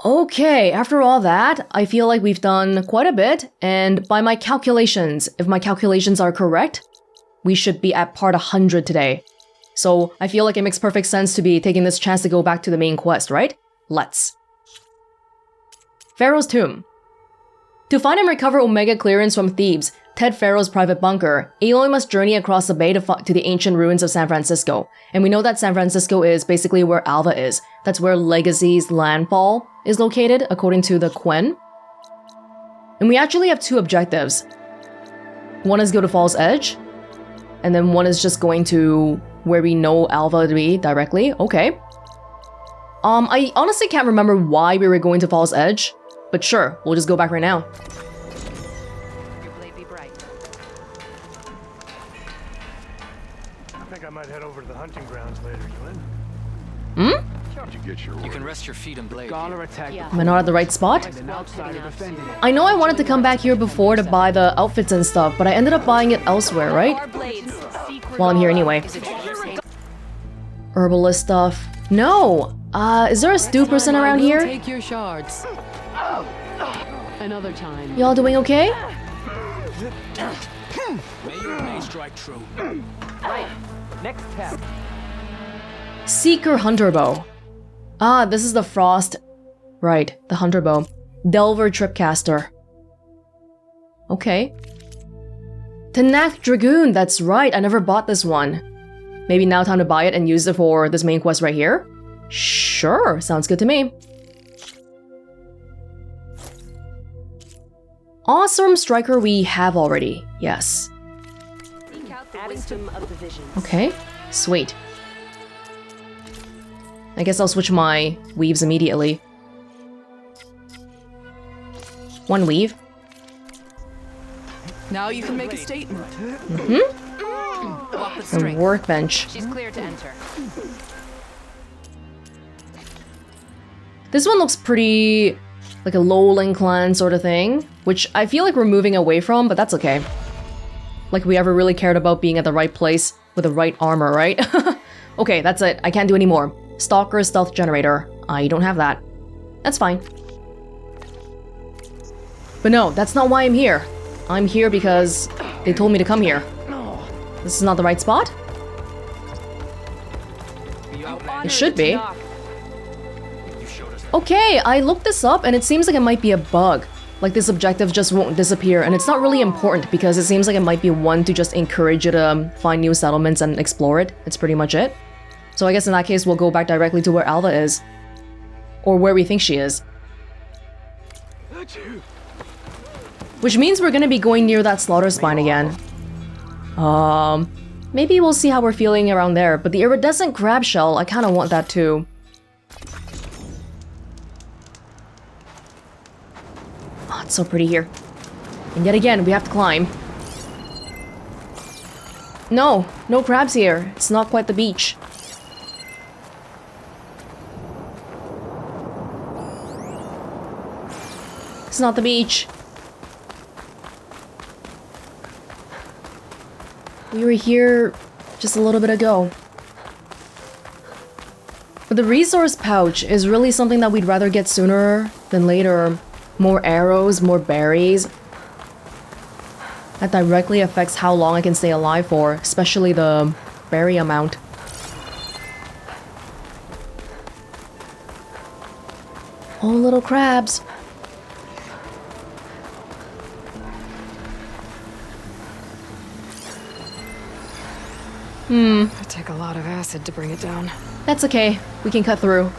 Okay, after all that, I feel like we've done quite a bit, and by my calculations, if my calculations are correct, we should be at part 100 today. So I feel like it makes perfect sense to be taking this chance to go back to the main quest, right? Let's. Faro's tomb. To find and recover Omega clearance from Thebes, Ted Faro's private bunker, Aloy must journey across the bay to the ancient ruins of San Francisco. And we know that San Francisco is basically where Alva is. That's where Legacy's Landfall is located, according to the Quen. And we actually have two objectives. One is go to Fall's Edge, and then one is just going to where we know Alva to be directly. Okay. I honestly can't remember why we were going to Fall's Edge, but sure, we'll just go back right now. I might head over to the hunting grounds later, You can rest your feet and blade. Am I not at the right spot? I know I wanted to come back here before to buy the outfits and stuff, but I ended up buying it elsewhere, right? Well, I'm here anyway. Herbalist stuff. No! Is there a stew person around here? Take your shards. Another time. Y'all doing okay? May your blade strike true. Next tap. Seeker Hunter Bow. Ah, this is the Frost. Right, the Hunter Bow. Delver Tripcaster. Okay. Tallneck Dragoon, that's right, I never bought this one. Maybe now time to buy it and use it for this main quest right here? Sure, sounds good to me. Awesome Striker we have already, yes. Okay, sweet. I guess I'll switch my weaves immediately. One weave. Now you can make a statement. A workbench. She's clear to enter. This one looks pretty like a lowling clan sort of thing, which I feel like we're moving away from, but that's okay. Like we ever really cared about being at the right place with the right armor, right? Okay, that's it. I can't do any more. Stalker Stealth Generator. I don't have that. That's fine. But no, that's not why I'm here. I'm here because they told me to come here. This is not the right spot? It should be. Okay, I looked this up and it seems like it might be a bug. Like this objective just won't disappear, and it's not really important because it seems like it might be one to just encourage you to find new settlements and explore it. It's pretty much it. So I guess in that case we'll go back directly to where Alva is. Or where we think she is. Which means we're gonna be going near that slaughter spine again. Maybe we'll see how we're feeling around there, but the iridescent crab shell, I kinda want that too. Oh, it's so pretty here. And yet again, we have to climb. No, no crabs here. It's not quite the beach. It's not the beach. We were here just a little bit ago. But the resource pouch is really something that we'd rather get sooner than later. More arrows, more berries. That directly affects how long I can stay alive for, especially the berry amount. Oh, little crabs. It'd take a lot of acid to bring it down. That's okay. We can cut through.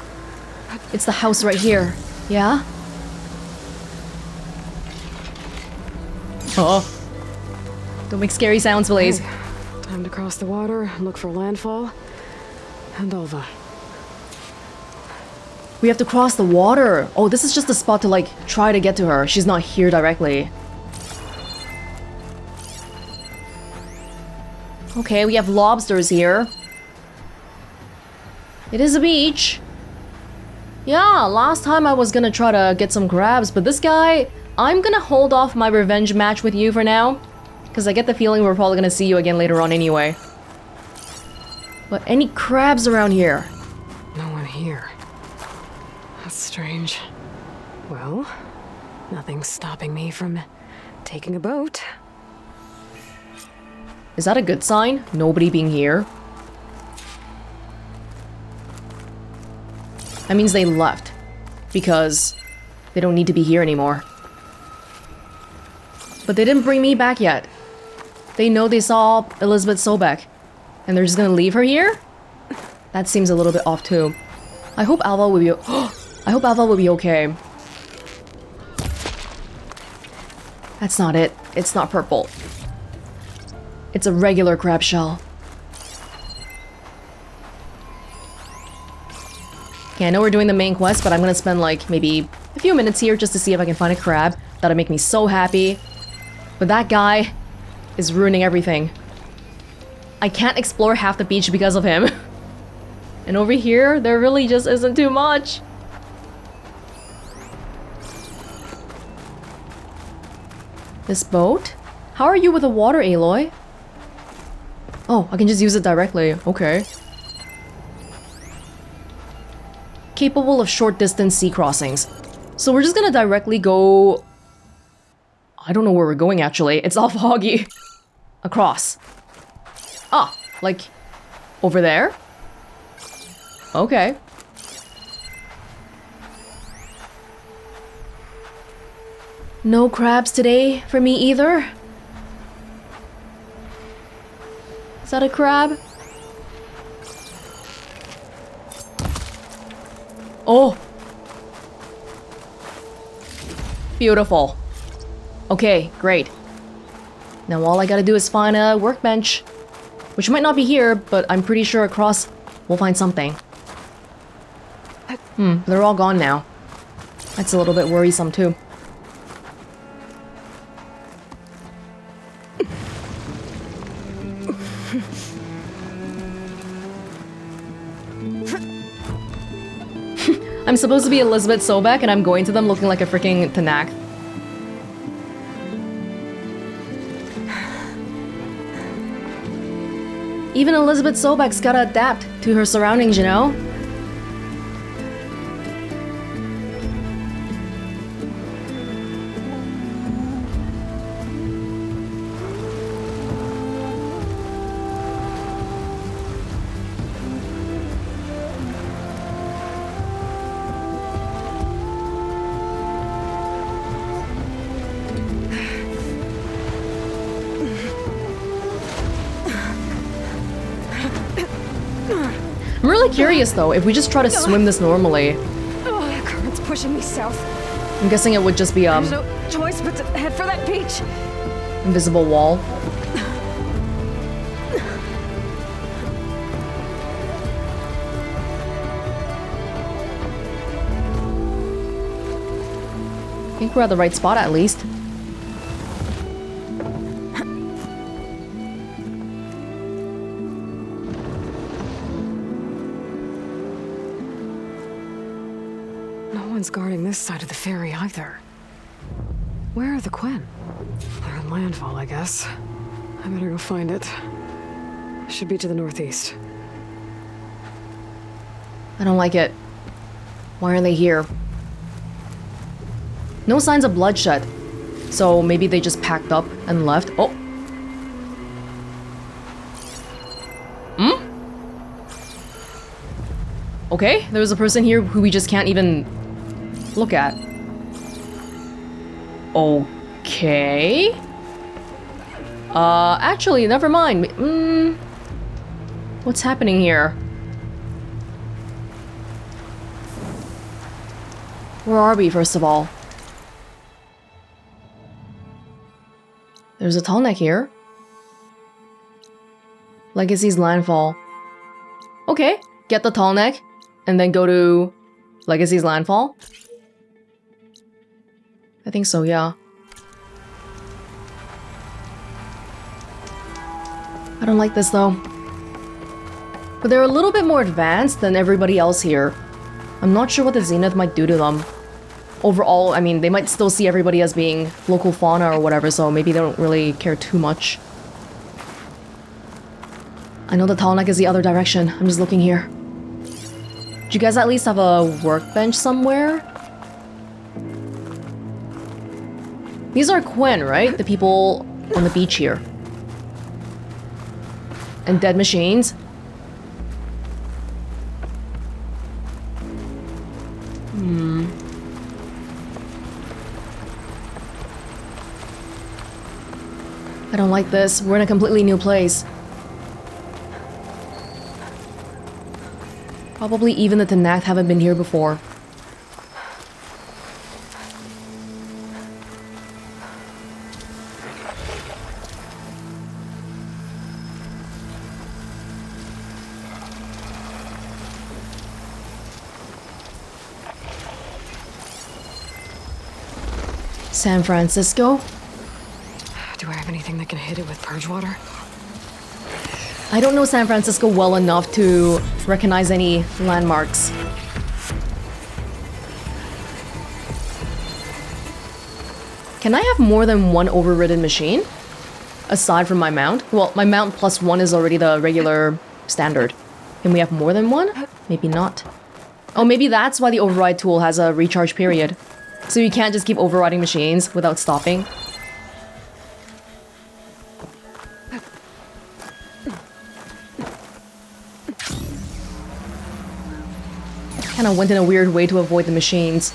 It's the house right here. Yeah? Oh. Don't make scary sounds, please. Hey, time to cross the water and look for Landfall and Alva. We have to cross the water. Oh, this is just a spot to, like, try to get to her. She's not here directly. Okay, we have lobsters here. It is a beach. Yeah, last time I was gonna try to get some crabs, but this guy... I'm gonna hold off my revenge match with you for now. Because I get the feeling we're probably gonna see you again later on anyway. But any crabs around here? No one here. That's strange. Well, nothing's stopping me from taking a boat. Is that a good sign? Nobody being here? That means they left. Because they don't need to be here anymore. But they didn't bring me back yet. They know they saw Elizabeth Sobek. And they're just gonna leave her here? That seems a little bit off too. I hope Alva will be I hope Alva will be okay. That's not it. It's not purple. It's a regular crab shell. Okay, I know we're doing the main quest, but I'm gonna spend like maybe a few minutes here just to see if I can find a crab. That'll make me so happy. But that guy is ruining everything. I can't explore half the beach because of him. And over here, there really just isn't too much. This boat? How are you with the water, Aloy? Oh, I can just use it directly. Okay. Capable of short distance sea crossings. So we're just gonna directly go... I don't know where we're going actually. It's all foggy. Across. Ah, like over there? Okay. No crabs today for me either. Is that a crab? Oh! Beautiful. Okay, great. Now all I gotta do is find a workbench. Which might not be here, but I'm pretty sure across we'll find something. They're all gone now. That's a little bit worrisome too. I'm supposed to be Elizabeth Sobek and I'm going to them looking like a freaking Tallneck. Even Elizabeth Sobek's gotta adapt to her surroundings, you know? I'm really curious though, if we just try to swim this normally. Oh, the current's pushing me south. I'm guessing it would just be There's no choice but to head for that beach. invisible wall. I think we're at the right spot at least. No one's guarding this side of the ferry either. Where are the Quen? They're in Landfall, I guess. I better go find it. Should be to the northeast. I don't like it. Why are they here? No signs of bloodshed. So maybe they just packed up and left. Oh. Okay, there's a person here who we just can't even look at. Okay. Actually, never mind. What's happening here? Where are we, first of all? There's a Tallneck here. Legacy's Landfall. Okay, get the Tallneck, and then go to Legacy's Landfall. I think so, yeah. I don't like this though. But they're a little bit more advanced than everybody else here. I'm not sure what the Zenith might do to them. Overall, I mean, they might still see everybody as being local fauna or whatever, so maybe they don't really care too much. I know the Tallneck is the other direction. I'm just looking here. Do you guys at least have a workbench somewhere? These are Quen, right? The people on the beach here. And dead machines. I don't like this. We're in a completely new place. Probably even the Tallneck haven't been here before. San Francisco? Do I have anything that can hit it with purge water? I don't know San Francisco well enough to recognize any landmarks. Can I have more than one overridden machine? Aside from my mount? Well, my mount plus one is already the regular standard. Can we have more than one? Maybe not. Oh, maybe that's why the override tool has a recharge period. So you can't just keep overriding machines without stopping. Kinda went in a weird way to avoid the machines.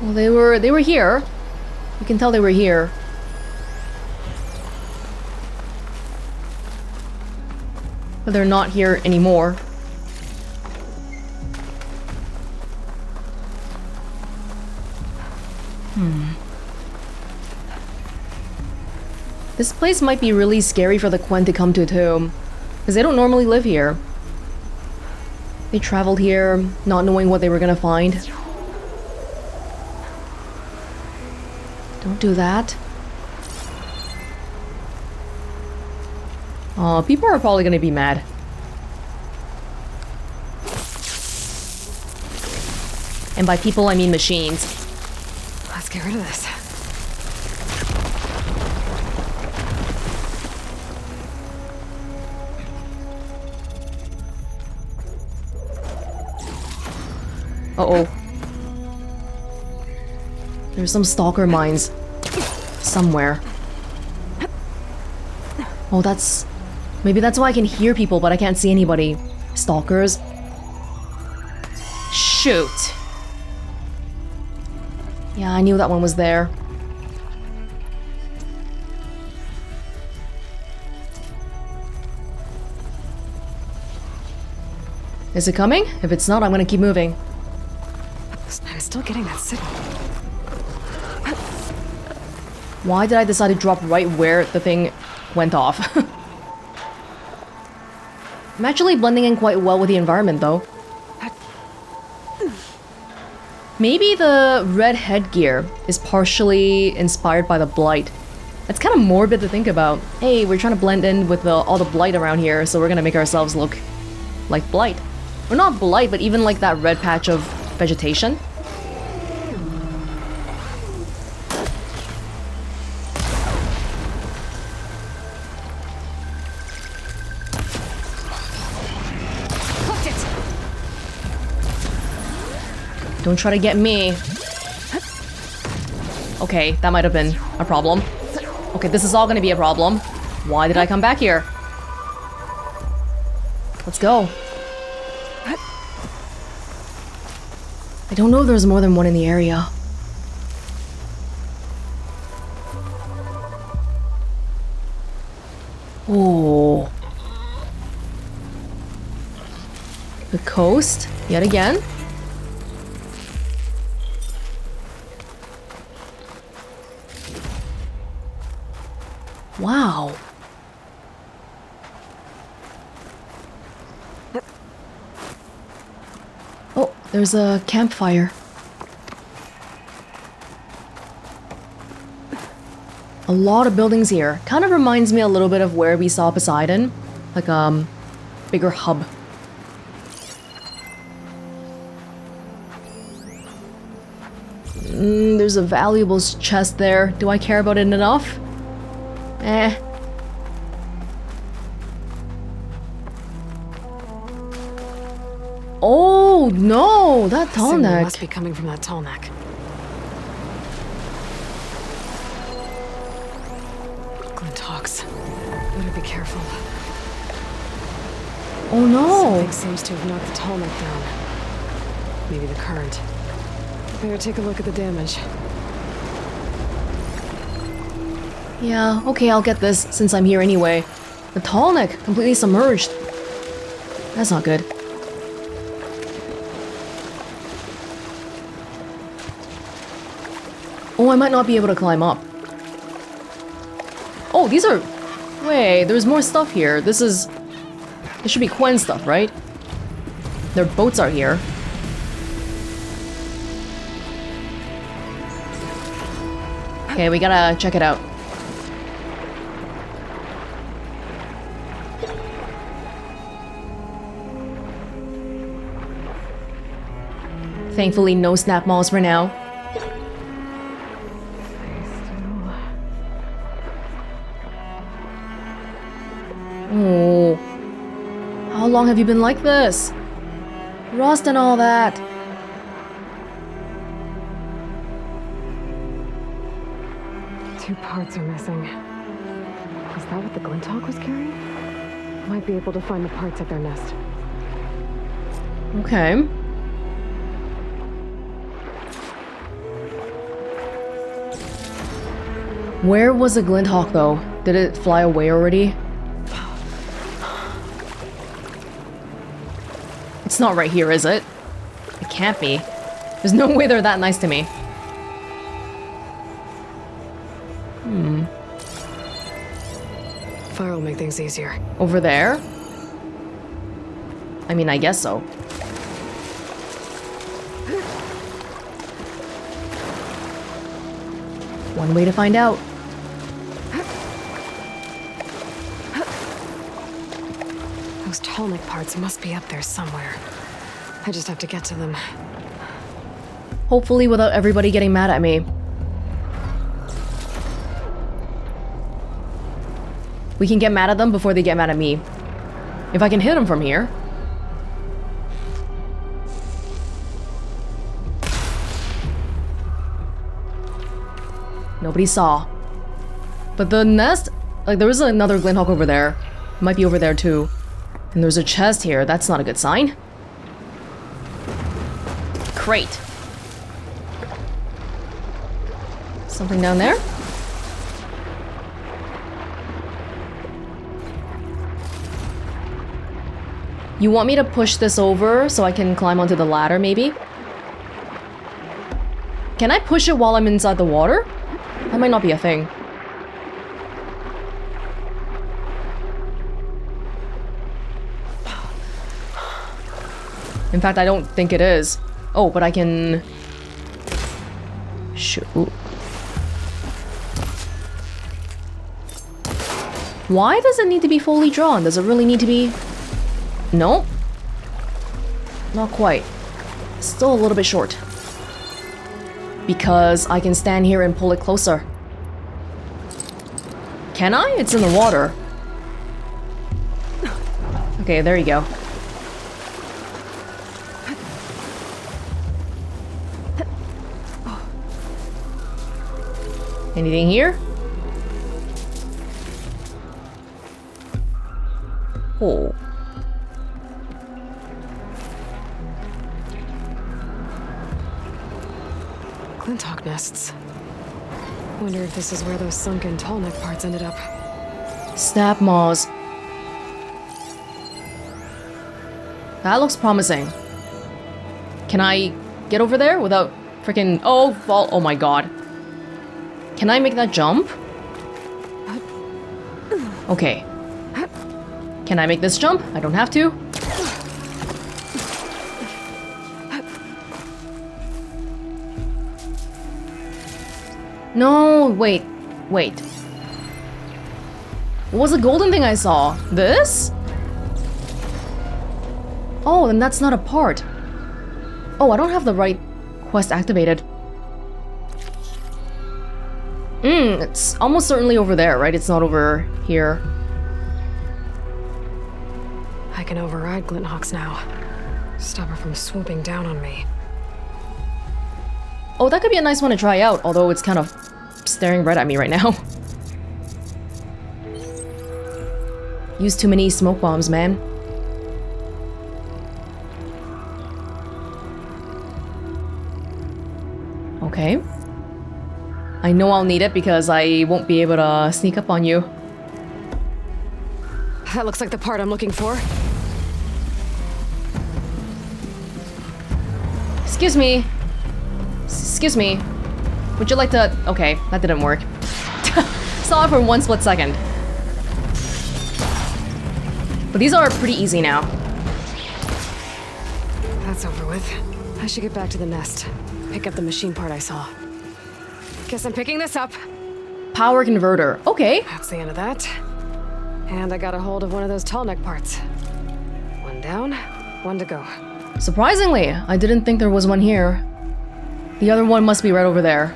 Well, they were here. You can tell they were here. But they're not here anymore. This place might be really scary for the Quen to come to too, because they don't normally live here. They traveled here, not knowing what they were gonna find. Don't do that. People are probably gonna be mad. And by people, I mean machines. Let's get rid of this. Uh-oh. There's some stalker mines. Somewhere. Oh, that's... Maybe that's why I can hear people, but I can't see anybody. Stalkers. Shoot. Yeah, I knew that one was there. Is it coming? If it's not, I'm gonna keep moving. I'm still getting that signal. Why did I decide to drop right where the thing went off? I'm actually blending in quite well with the environment, though. Maybe the red headgear is partially inspired by the blight. It's kind of morbid to think about. Hey, we're trying to blend in with all the blight around here, so we're gonna make ourselves look like blight. Or not blight, but even like that red patch of vegetation. Don't try to get me. Okay, that might have been a problem. Okay, this is all gonna be a problem. Why did I come back here? Let's go. I don't know if there's more than one in the area. Oh. The coast, yet again. Wow. Oh, there's a campfire. A lot of buildings here. Kind of reminds me a little bit of where we saw Poseidon. Like bigger hub. There's a valuables chest there. Do I care about it enough? Eh. Oh no, that Signal Tallneck. must be coming from that Tallneck. Glinthawks. Better be careful. Oh no. Something seems to have knocked the Tallneck down. Maybe the current. Better take a look at the damage. Yeah, okay, I'll get this since I'm here anyway. The Tallneck completely submerged. That's not good. Oh, I might not be able to climb up. Oh, these are... Wait, there's more stuff here. This should be Quen stuff, right? Their boats are here. Okay, we gotta check it out. Thankfully, no snap malls for now. Oh. How long have you been like this? Rust and all that. Two parts are missing. Is that what the Glinthawk was carrying? Might be able to find the parts at their nest. Okay. Where was the Glinthawk though? Did it fly away already? It's not right here, is it? It can't be. There's no way they're that nice to me. Fire will make things easier. Over there? I mean, I guess so. One way to find out. Those Tallneck parts must be up there somewhere. I just have to get to them. Hopefully without everybody getting mad at me. We can get mad at them before they get mad at me. If I can hit them from here. Nobody saw. But the nest, like there was another Glinthawk over there. Might be over there too. And there's a chest here. That's not a good sign. Crate. Something down there? You want me to push this over so I can climb onto the ladder, maybe? Can I push it while I'm inside the water? That might not be a thing. In fact, I don't think it is. Oh, but I can... Shoot. Why does it need to be fully drawn? Does it really need to be... No. Not quite. Still a little bit short. Because I can stand here and pull it closer. Can I? It's in the water. Okay, there you go. Anything here? Oh. Glinthawk nests. Wonder if this is where those sunken Tallneck parts ended up. Snap maws. That looks promising. Can I get over there without freaking... Oh, fall. Oh my god. Can I make that jump? Okay. Can I make this jump? I don't have to. No, wait. Wait. What was the golden thing I saw? This? Oh, then that's not a part. Oh, I don't have the right quest activated. It's almost certainly over there, right? It's not over here. I can override Glinthawks now. Stop her from swooping down on me. Oh, that could be a nice one to try out, although it's kind of staring right at me right now. Use too many smoke bombs, man. Okay. I know I'll need it because I won't be able to sneak up on you. That looks like the part I'm looking for. Excuse me. Excuse me. Would you like to... Okay, that didn't work. Saw it for 1 split second. But these are pretty easy now. That's over with. I should get back to the nest. Pick up the machine part I saw. Guess I'm picking this up. Power converter. Okay. That's the end of that. And I got a hold of one of those Tallneck parts. One down, one to go. Surprisingly, I didn't think there was one here. The other one must be right over there.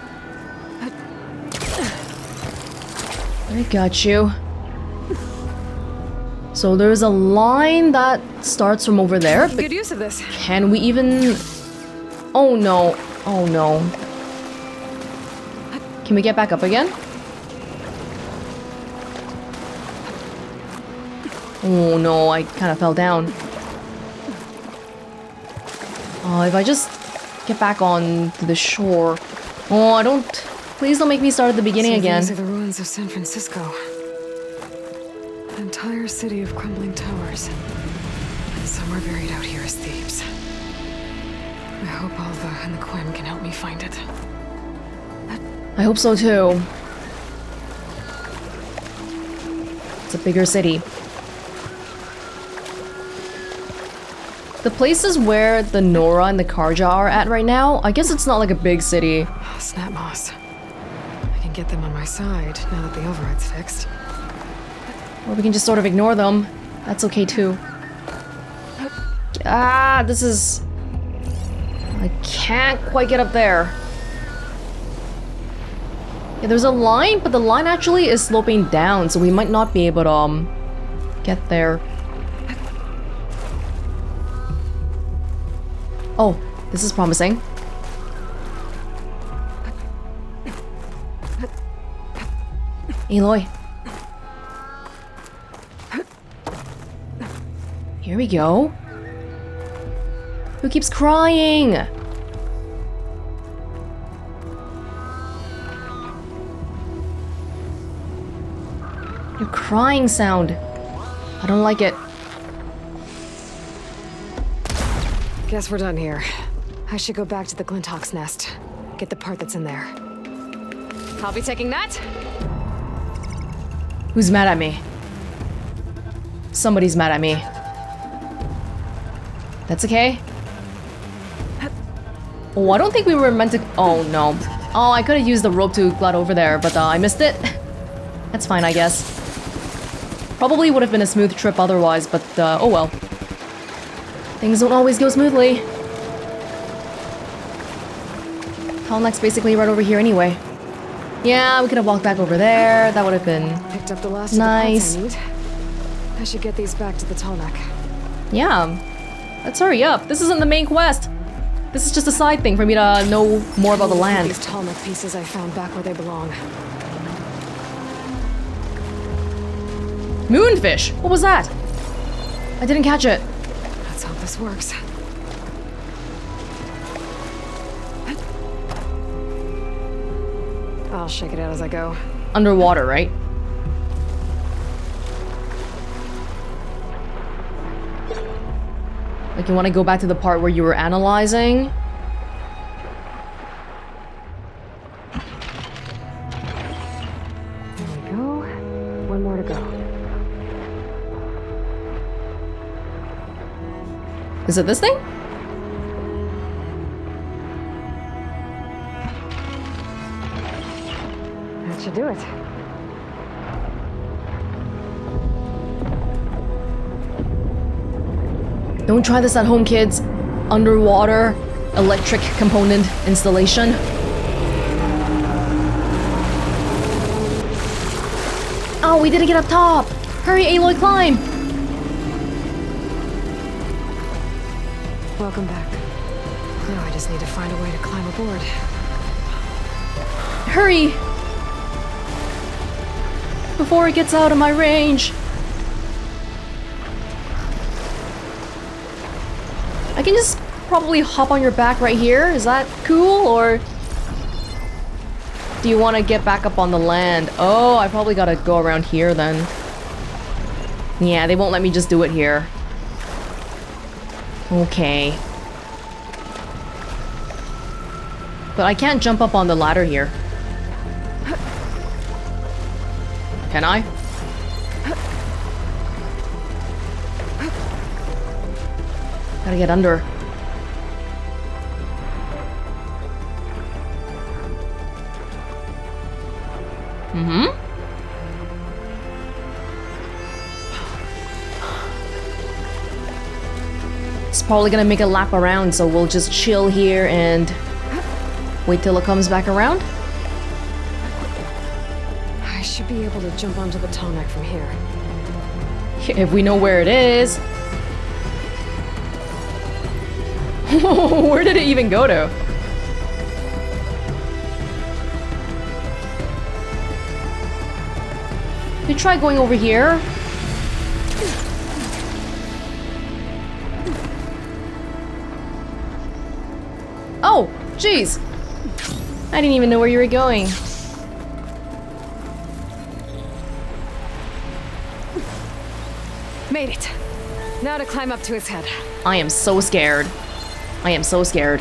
I got you. So there's a line that starts from over there, but Good use of this. can we even... Oh no. Oh no. Can we get back up again? Oh no, I kind of fell down. If I just get back on to the shore. Oh, I don't... Please don't make me start at the beginning again. These are the ruins of San Francisco. An entire city of crumbling towers. And somewhere buried out here is Thebes. I hope Alva and the Quinn can help me find it. I hope so too. It's a bigger city. The places where the Nora and the Karja are at right now, I guess it's not like a big city. Snap moss. I can get them on my side now that the override's fixed. Or we can just sort of ignore them. That's okay too. Ah, this is... I can't quite get up there. Yeah, there's a line, but the line actually is sloping down, so we might not be able to get there. Oh, this is promising. Aloy. Here we go. Who keeps crying? Your crying sound. I don't like it. Guess we're done here. I should go back to the Glinthawk's nest. Get the part that's in there. I'll be taking that. Who's mad at me? Somebody's mad at me. That's okay. Oh, I don't think we were meant to... Oh, no. Oh, I could have used the rope to glide over there, but I missed it. That's fine, I guess. Probably would have been a smooth trip otherwise, but oh well. Things don't always go smoothly. Tallneck's basically right over here anyway. Yeah, we could have walked back over there. That would have been Picked up the last nice. of the parts I need. I should get these back to the Tallneck. Yeah. Let's hurry up. This isn't the main quest. This is just a side thing for me to know more about the land. These Tallneck pieces I found back where they belong. Moonfish! What was that? I didn't catch it. Let's hope this works. I'll shake it out as I go. Underwater, right? Like, you want to go back to the part where you were analyzing? There we go. One more to go. Is it this thing? That should do it. Don't try this at home, kids. Underwater electric component installation. Oh, we didn't get up top. Hurry, Aloy, climb. Welcome back. Now I just need to find a way to climb aboard. Hurry! Before it gets out of my range. I can just probably hop on your back right here. Is that cool, or do you want to get back up on the land? Oh, I probably gotta go around here then. Yeah, they won't let me just do it here. Okay. But I can't jump up on the ladder here. Can I? Gotta get under. Mm-hmm. It's probably gonna make a lap around, so we'll just chill here and wait till it comes back around. I should be able to jump onto the Tallneck from here. If we know where it is. Where did it even go to? We try going over here. Oh, jeez. I didn't even know where you were going. Made it. Now to climb up to his head. I am so scared. I am so scared.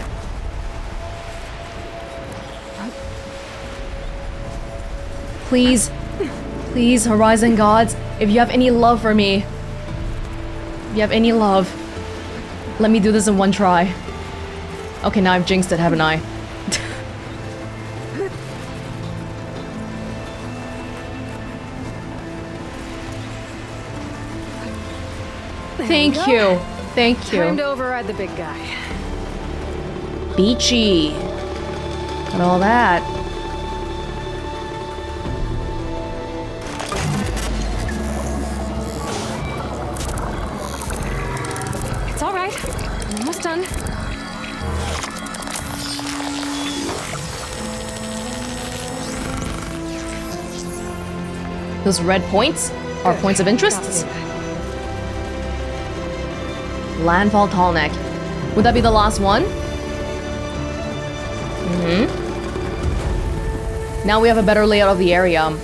Please, please, Horizon Gods, if you have any love for me, if you have any love, let me do this in one try. Okay, now I've jinxed it, haven't I? Thank you. Thank you. Time to override the big guy. Beachy. And all that. It's all right. I'm almost done. Those red points are points of interest. Landfall Tallneck. Would that be the last one? Mm-hmm. Now we have a better layout of the area.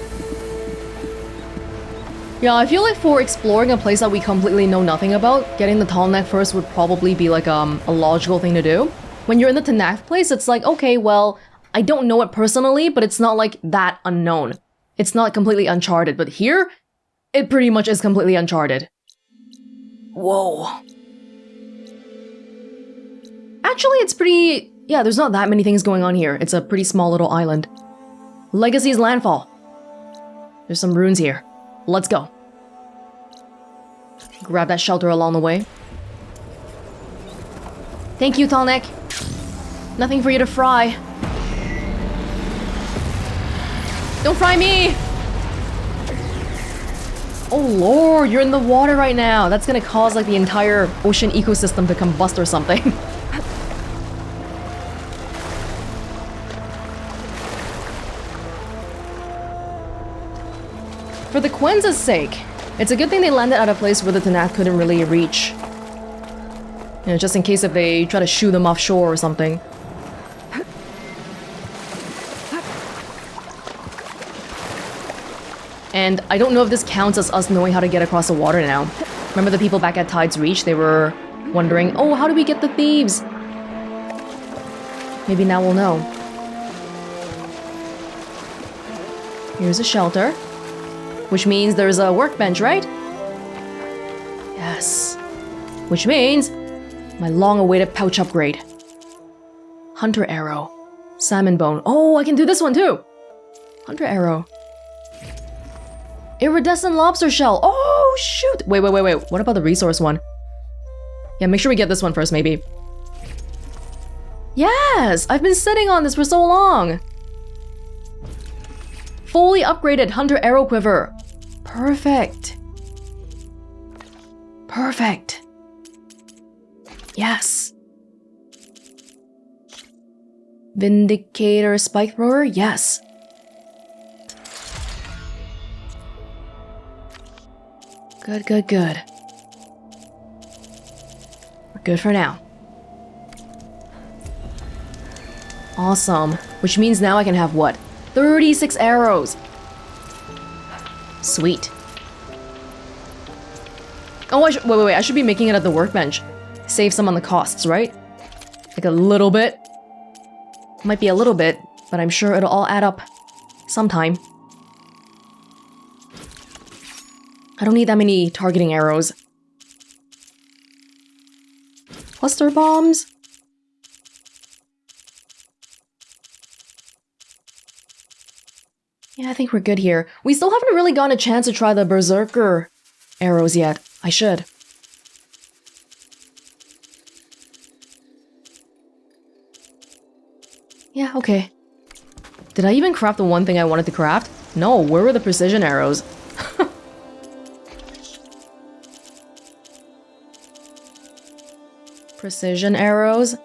Yeah, I feel like for exploring a place that we completely know nothing about, getting the Tallneck first would probably be like a logical thing to do. When you're in the Tallneck place, it's like, okay, well, I don't know it personally, but it's not like that unknown. It's not completely uncharted, but here, it pretty much is completely uncharted. Whoa. Actually, it's pretty... Yeah, there's not that many things going on here. It's a pretty small little island. Legacy's Landfall. There's some ruins here. Let's go. Grab that shelter along the way. Thank you, Tallneck. Nothing for you to fry. Don't fry me! Oh lord, you're in the water right now. That's gonna cause like the entire ocean ecosystem to combust or something. For the Quen's sake, it's a good thing they landed at a place where the Tallneck couldn't really reach. You know, just in case if they try to shoo them offshore or something. And I don't know if this counts as us knowing how to get across the water now. Remember the people back at Tide's Reach? They were wondering, oh, how do we get the thieves? Maybe now we'll know. Here's a shelter. Which means there's a workbench, right? Yes. Which means my long-awaited pouch upgrade. Hunter arrow. Salmon bone. Oh, I can do this one too! Hunter arrow. Iridescent lobster shell. Oh, shoot! Wait. What about the resource one? Yeah, make sure we get this one first, maybe. Yes! I've been sitting on this for so long! Fully upgraded Hunter arrow quiver. Perfect. Perfect. Yes. Vindicator spike thrower? Yes. Good, good, good. We're good for now. Awesome. Which means now I can have what? 36 arrows! Sweet. Oh, wait, I should be making it at the workbench. Save some on the costs, right? Like a little bit. Might be a little bit, but I'm sure it'll all add up. Sometime. I don't need that many targeting arrows. Cluster bombs? Yeah, I think we're good here. We still haven't really gotten a chance to try the berserker arrows yet. I should. Yeah, okay. Did I even craft the one thing I wanted to craft? No, where were the precision arrows? Precision arrows?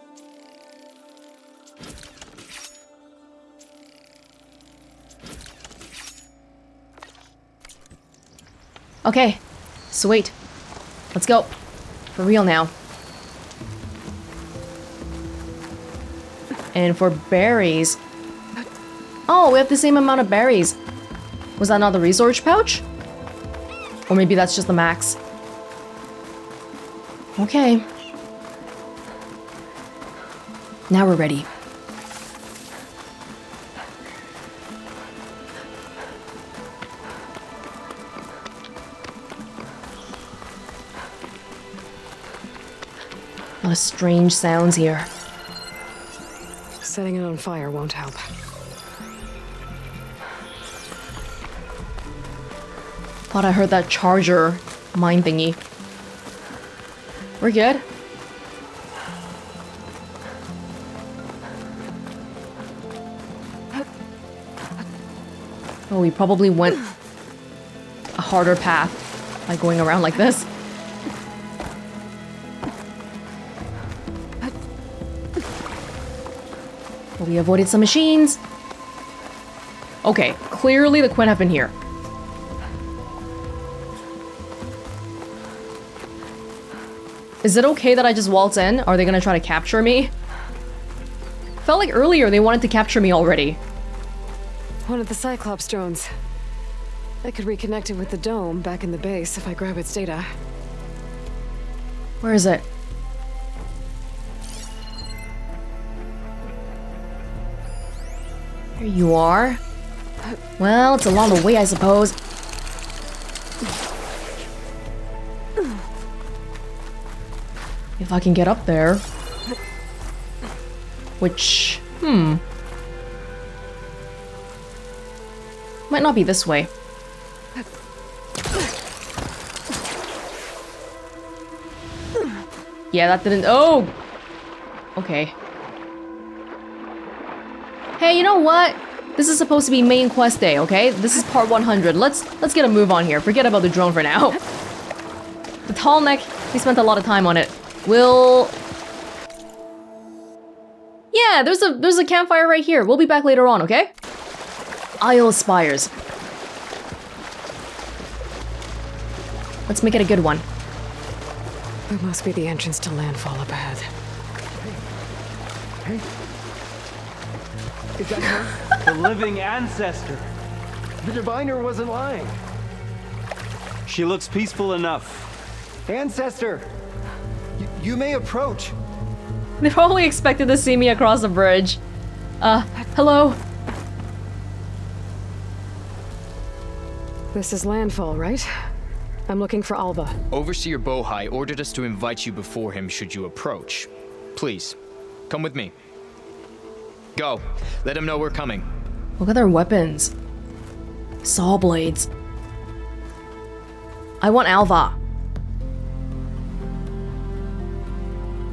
Okay, sweet. Let's go. For real now. And for berries... Oh, we have the same amount of berries. Was that not the resource pouch? Or maybe that's just the max. Okay. Now we're ready. A lot of strange sounds here. Setting it on fire won't help. Thought I heard that charger mine thingy. We're good. Oh, we probably went a harder path by going around like this. But we avoided some machines. Okay, clearly the Quinn have been here. Is it okay that I just waltz in? Are they gonna try to capture me? Felt like earlier they wanted to capture me already. One of the Cyclops drones. I could reconnect it with the dome back in the base if I grab its data. Where is it? Here you are. Well, it's along the way, I suppose. If I can get up there. Which... Might not be this way. Yeah, that didn't... Oh! Okay. Hey, you know what? This is supposed to be main quest day, okay? This is part 100. Let's get a move on here. Forget about the drone for now. The Tallneck, we spent a lot of time on it. We'll... Yeah, there's a campfire right here. We'll be back later on, okay? Isle Spires. Let's make it a good one. That must be the entrance to Landfall up ahead. Hey. Is that her? The living ancestor. The diviner wasn't lying. She looks peaceful enough. Ancestor, you may approach. They probably expected to see me across the bridge. Hello? This is Landfall, right? I'm looking for Alba. Overseer Bohai ordered us to invite you before him should you approach. Please, come with me. Go. Let him know we're coming. Look at their weapons. Saw blades. I want Alva.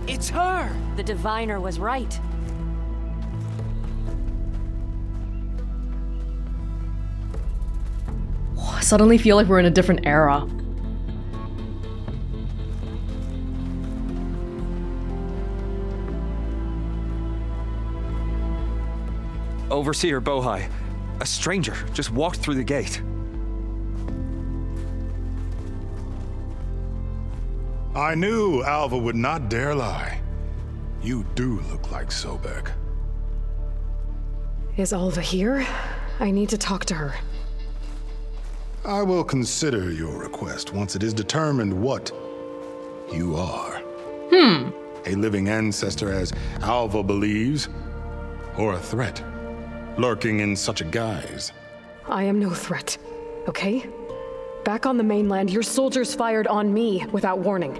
It's her! The diviner was right. I suddenly feel like we're in a different era. Overseer Bohai. A stranger just walked through the gate. I knew Alva would not dare lie. You do look like Sobek. Is Alva here? I need to talk to her. I will consider your request once it is determined what you are. A living ancestor, as Alva believes, or a threat, lurking in such a guise. I am no threat, okay? Back on the mainland, your soldiers fired on me without warning.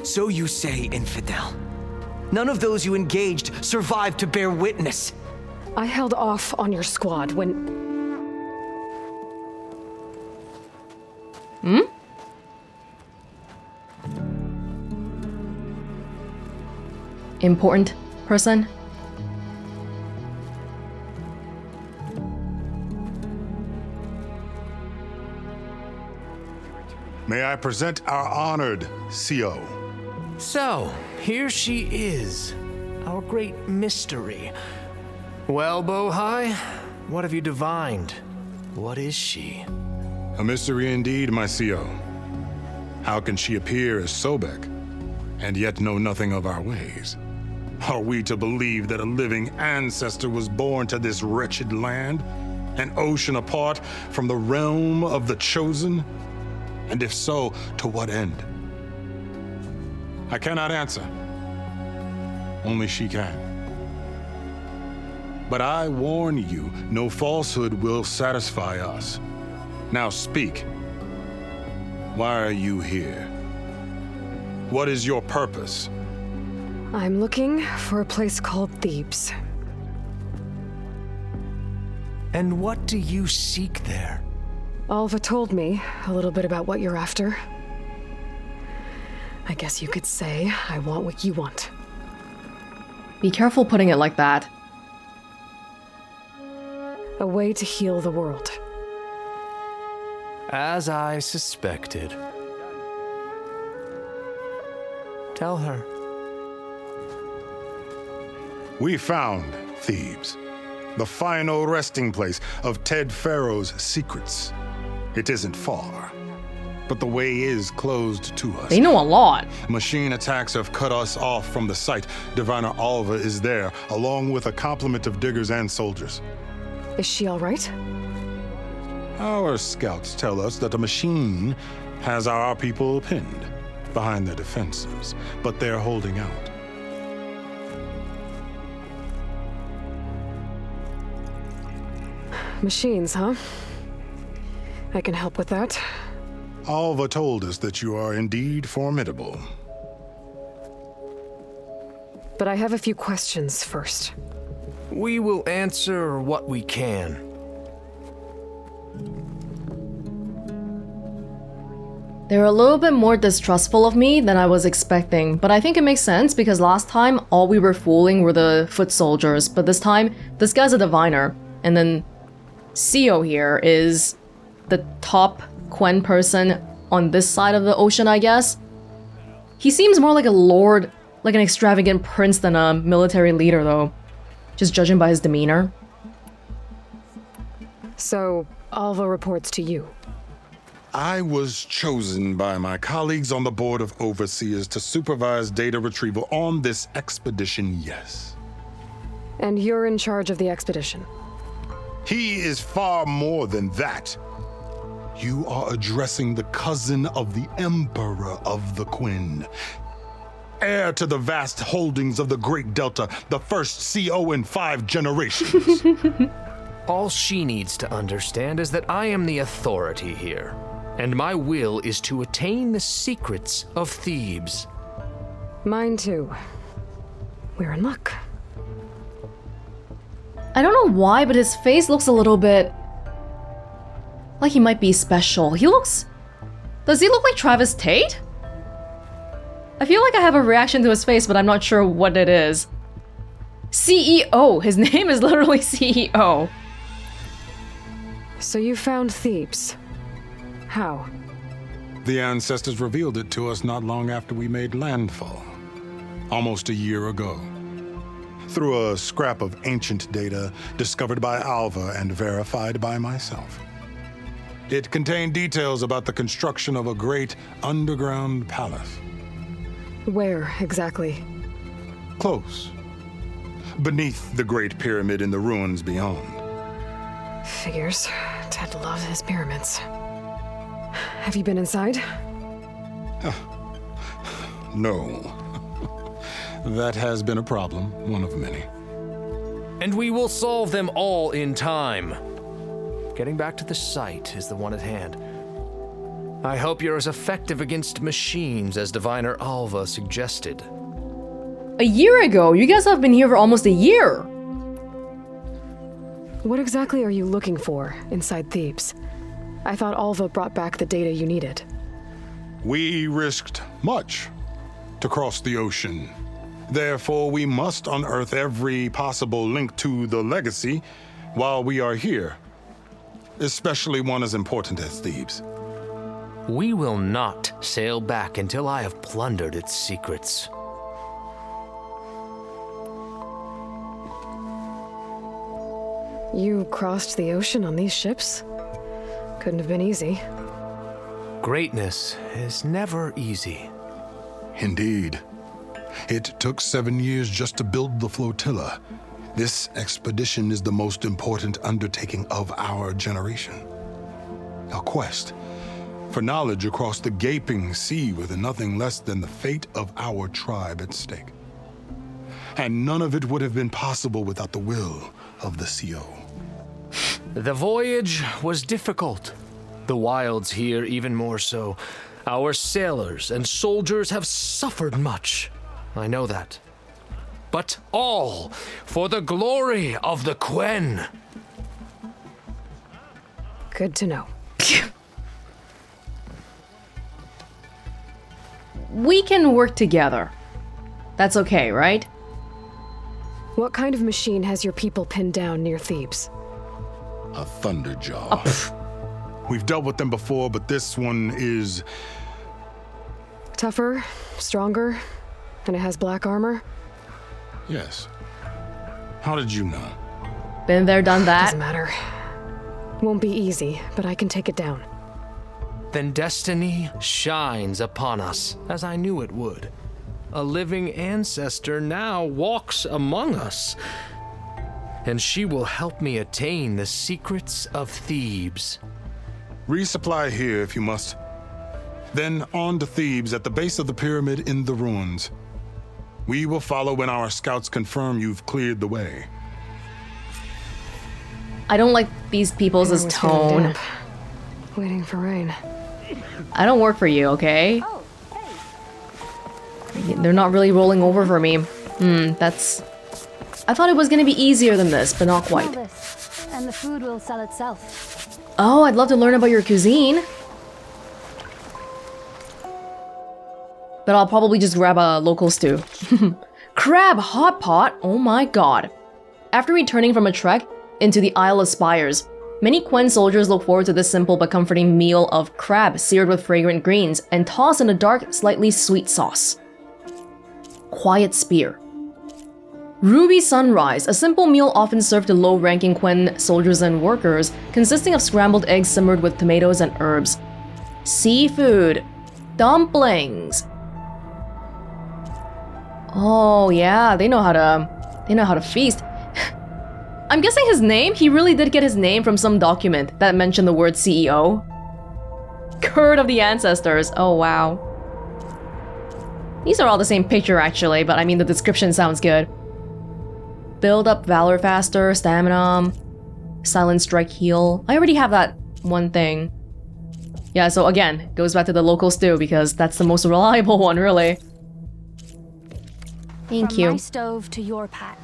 So you say, infidel. None of those you engaged survived to bear witness. I held off on your squad when... Important person? May I present our honored CO. So, here she is, our great mystery. Well, Bohai, what have you divined? What is she? A mystery indeed, my CO. How can she appear as Sobek, and yet know nothing of our ways? Are we to believe that a living ancestor was born to this wretched land, an ocean apart from the realm of the chosen? And if so, to what end? I cannot answer. Only she can. But I warn you, no falsehood will satisfy us. Now speak. Why are you here? What is your purpose? I'm looking for a place called Thebes. And what do you seek there? Alva told me a little bit about what you're after. I guess you could say I want what you want. Be careful putting it like that. A way to heal the world. As I suspected. Tell her. We found Thebes, the final resting place of Ted Faro's secrets. It isn't far, but the way is closed to us. They know a lot. Machine attacks have cut us off from the site. Diviner Alva is there, along with a complement of diggers and soldiers. Is she all right? Our scouts tell us that a machine has our people pinned behind their defenses, but they're holding out. Machines, huh? I can help with that. Alva told us that you are indeed formidable. But I have a few questions first. We will answer what we can. They're a little bit more distrustful of me than I was expecting, but I think it makes sense because last time all we were fooling were the foot soldiers, but this time this guy's a diviner, and then CO here is the top Quen person on this side of the ocean, I guess. He seems more like a lord, like an extravagant prince than a military leader though, just judging by his demeanor. So, Alva reports to you. I was chosen by my colleagues on the board of overseers to supervise data retrieval on this expedition, yes. And you're in charge of the expedition. He is far more than that. You are addressing the cousin of the Emperor of the Quen, heir to the vast holdings of the Great Delta, the first CO in 5 generations. All she needs to understand is that I am the authority here, and my will is to attain the secrets of Thebes. Mine too. We're in luck. I don't know why, but his face looks a little bit like he might be special. Does he look like Travis Tate? I feel like I have a reaction to his face, but I'm not sure what it is. CEO! His name is literally CEO. So you found Thebes. How? The ancestors revealed it to us not long after we made landfall, almost a year ago. through a scrap of ancient data discovered by Alva and verified by myself. It contained details about the construction of a great underground palace. Where, exactly? Close. Beneath the Great Pyramid in the ruins beyond. Figures. Ted loves his pyramids. Have you been inside? No. That has been a problem, one of many. And we will solve them all in time. Getting back to the site is the one at hand. I hope you're as effective against machines as Diviner Alva suggested. A year ago? You guys have been here for almost a year! What exactly are you looking for inside Thebes? I thought Alva brought back the data you needed. We risked much to cross the ocean. Therefore, we must unearth every possible link to the legacy while we are here, especially one as important as Thebes. We will not sail back until I have plundered its secrets. You crossed the ocean on these ships? Couldn't have been easy. Greatness is never easy. Indeed. It took 7 years just to build the flotilla. This expedition is the most important undertaking of our generation. A quest for knowledge across the gaping sea with nothing less than the fate of our tribe at stake. And none of it would have been possible without the will of the CO. The voyage was difficult. The wilds here even more so. Our sailors and soldiers have suffered much. I know that. But all for the glory of the Quen. Good to know. We can work together. That's okay, right? What kind of machine has your people pinned down near Thebes? A Thunderjaw. We've dealt with them before, but this one is... Tougher, stronger, and it has black armor? Yes. How did you know? Been there, done that. Doesn't matter. Won't be easy, but I can take it down. Then destiny shines upon us, as I knew it would. A living ancestor now walks among us, and she will help me attain the secrets of Thebes. Resupply here if you must. Then on to Thebes at the base of the pyramid in the ruins. We will follow when our scouts confirm you've cleared the way. I don't like these people's Everyone's feeling tone. damp. Waiting for rain. I don't work for you, okay? They're not really rolling over for me. That's... I thought it was gonna be easier than this, but not quite. This, and the food will sell itself. Oh, I'd love to learn about your cuisine. But I'll probably just grab a local stew. Crab hot pot? Oh my god. After returning from a trek into the Isle of Spires, many Quen soldiers look forward to this simple but comforting meal of crab seared with fragrant greens and tossed in a dark, slightly sweet sauce. Quiet Spear. Ruby Sunrise, a simple meal often served to low-ranking Quen soldiers and workers, consisting of scrambled eggs simmered with tomatoes and herbs. Seafood. Dumplings. Oh yeah, they know how to feast. I'm guessing his name? He really did get his name from some document that mentioned the word CEO. Curd of the Ancestors. Oh wow. These are all the same picture actually, but I mean the description sounds good. Build up Valor faster, stamina, silent strike heal. I already have that one thing. Yeah, so again, goes back to the local stew because that's the most reliable one, really. Thank From you. my stove to your pack.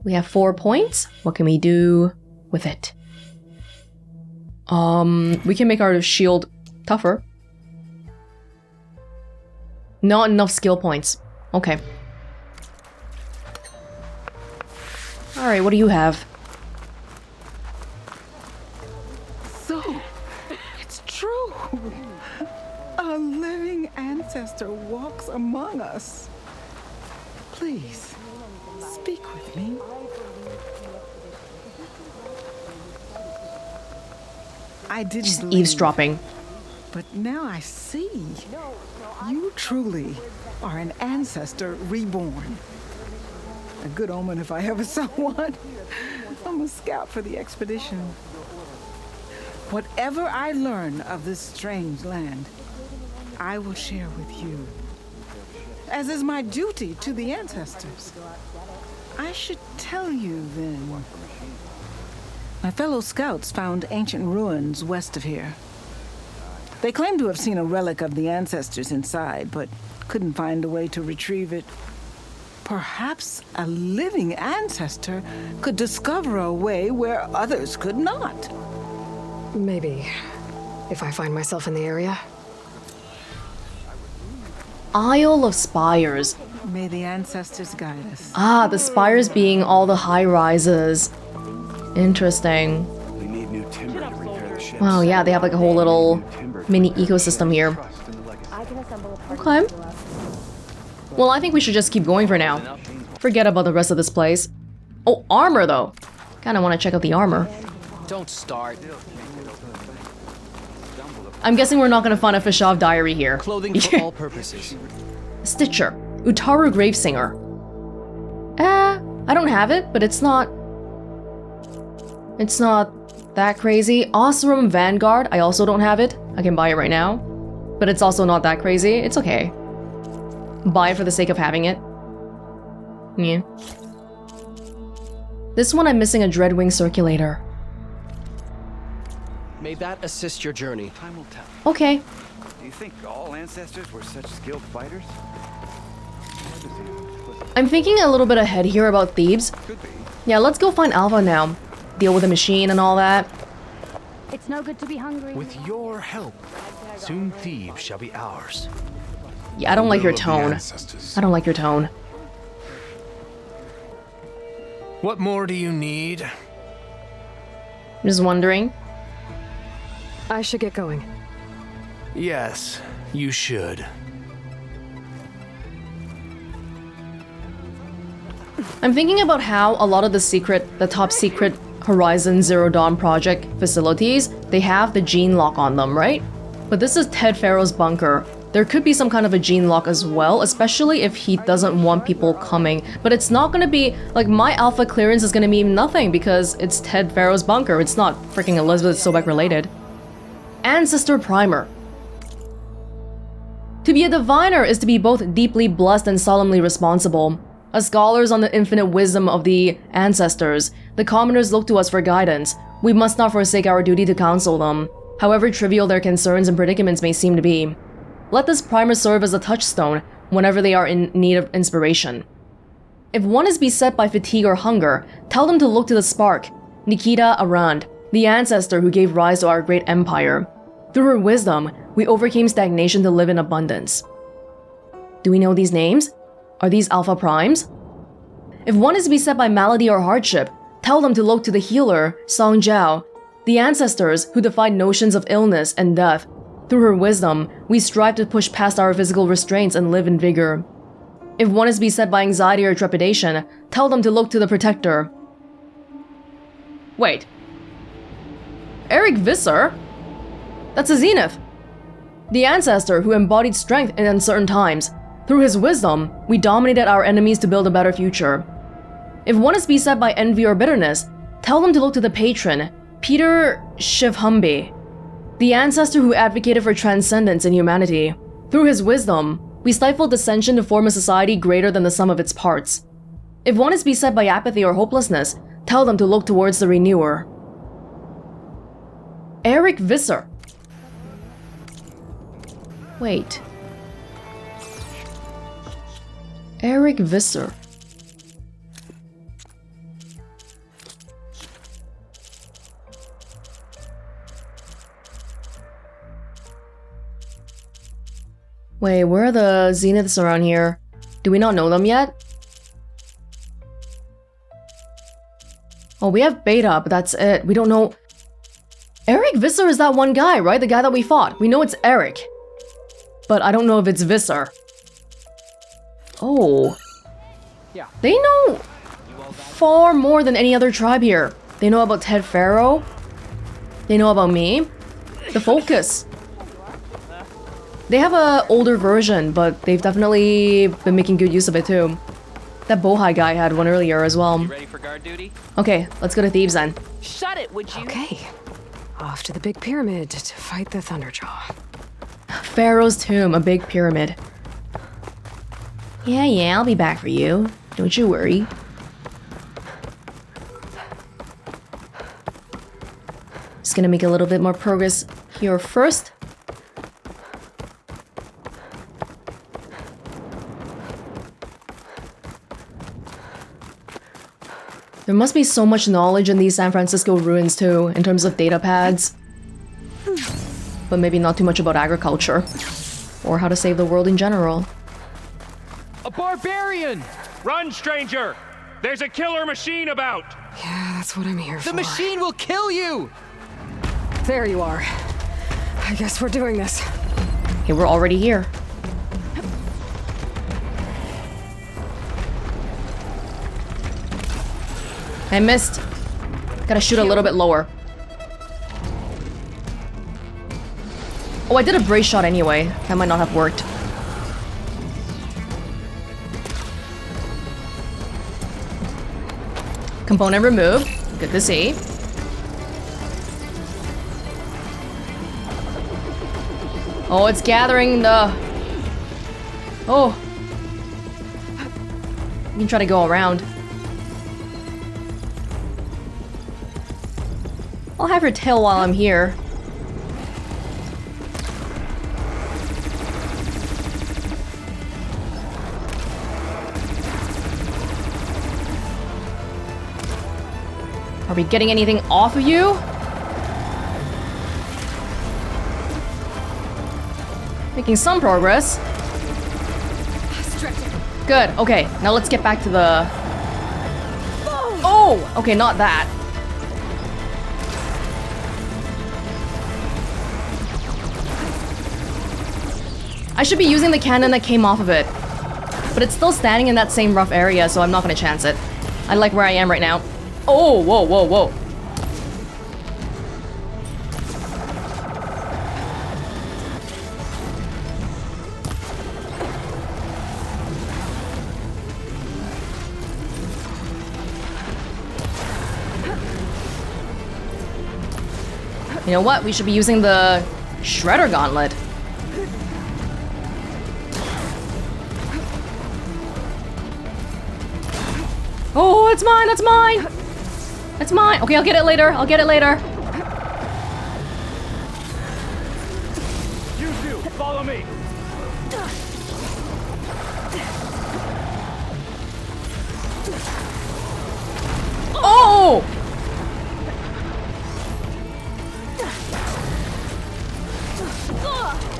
We have 4 points. What can we do with it? We can make our shield tougher. Not enough skill points. Okay. Alright, what do you have? So, it's true. A living ancestor ancestor walks among us. Please, speak with me. I didn't Just believe, eavesdropping. but now I see. You truly are an ancestor reborn. A good omen if I ever saw one. I'm a scout for the expedition. Whatever I learn of this strange land, I will share with you, as is my duty to the ancestors. I should tell you then. My fellow scouts found ancient ruins west of here. They claim to have seen a relic of the ancestors inside, but couldn't find a way to retrieve it. Perhaps a living ancestor could discover a way where others could not. Maybe. If I find myself in the area. Isle of Spires. May the ancestors guide us. Ah, the spires being all the high rises. Interesting. We need new timber to repair the ships. Wow, yeah, they have like a whole little mini ecosystem here. Okay. Well, I think we should just keep going for now. Forget about the rest of this place. Oh, armor though. Kinda wanna check out the armor. Don't start. I'm guessing we're not gonna find a Fishov diary here. Clothing for all purposes. Stitcher. Utaru Gravesinger. I don't have it, but it's not that crazy. Osram Vanguard. I also don't have it. I can buy it right now. But it's also not that crazy. It's okay. Buy it for the sake of having it. Yeah. This one I'm missing a Dreadwing Circulator. May that assist your journey. Time will tell. Okay. Do you think all ancestors were such skilled fighters? I'm thinking a little bit ahead here about Thebes. Could be. Yeah, let's go find Alpha now. Deal with the machine and all that. It's no good to be hungry. With your help, soon Thebes shall be ours. Yeah, I don't like your Will of the tone. ancestors. I don't like your tone. What more do you need? Just wondering. I should get going. Yes, you should. I'm thinking about how a lot of the top secret Horizon Zero Dawn project facilities, they have the gene lock on them, right? But this is Ted Faro's bunker. There could be some kind of a gene lock as well, especially if he doesn't want people coming. But it's not gonna be, like, my alpha clearance is gonna mean nothing because it's Ted Faro's bunker. It's not freaking Elizabeth Sobek related. Ancestor Primer. To be a diviner is to be both deeply blessed and solemnly responsible. As scholars on the infinite wisdom of the ancestors, the commoners look to us for guidance. We must not forsake our duty to counsel them, however trivial their concerns and predicaments may seem to be. Let this primer serve as a touchstone whenever they are in need of inspiration. If one is beset by fatigue or hunger, tell them to look to the spark, Nikita Arand, the ancestor who gave rise to our great empire. Through her wisdom, we overcame stagnation to live in abundance. Do we know these names? Are these Alpha Primes? If one is beset by malady or hardship, tell them to look to the healer, Song Jiao, the ancestors who defied notions of illness and death. Through her wisdom, we strive to push past our physical restraints and live in vigor. If one is beset by anxiety or trepidation, tell them to look to the protector. Wait. Eric Visser? That's a Zenith. The ancestor who embodied strength in uncertain times. Through his wisdom, we dominated our enemies to build a better future. If one is beset by envy or bitterness, tell them to look to the patron, Peter Shivhumbi, the ancestor who advocated for transcendence in humanity. Through his wisdom, we stifled dissension to form a society greater than the sum of its parts. If one is beset by apathy or hopelessness, tell them to look towards the renewer. Eric Visser. Wait. Eric Visser. Wait, where are the Zeniths around here? Do we not know them yet? Oh, we have Beta, but that's it. We don't know... Eric Visser is that one guy, right? The guy that we fought. We know it's Eric. but I don't know if it's Visser. Oh. Yeah. They know far more than any other tribe here. They know about Ted Faro. They know about me. The Focus. They have a older version, but they've definitely been making good use of it too. That Bohai guy had one earlier as well. You ready for guard duty? Okay, let's go to Thebes then. Shut it, would you? Okay. Off to the big pyramid to fight the Thunderjaw. Pharaoh's tomb, a big pyramid. Yeah, I'll be back for you. Don't you worry. Just gonna make a little bit more progress here first. There must be so much knowledge in these San Francisco ruins too, in terms of data pads. But maybe not too much about agriculture. Or how to save the world in general. A barbarian! Run, stranger! There's a killer machine about! Yeah, that's what I'm here for. The machine will kill you! There you are. I guess we're doing this. Okay, we're already here. I missed. Gotta shoot a little bit lower. Oh, I did a brace shot anyway. That might not have worked. Component removed. Good to see. Oh, it's gathering the... Oh. You can try to go around. I'll have her tail while I'm here. Are we getting anything off of you? Making some progress. Good, okay, now let's get back to the... Oh! Okay, not that. I should be using the cannon that came off of it. But it's still standing in that same rough area, so I'm not gonna chance it. I like where I am right now. Oh, whoa, whoa, whoa. You know what? We should be using the Shredder Gauntlet. Oh, it's mine, that's mine! It's mine! Okay, I'll get it later, I'll get it later. You two, follow me! Oh!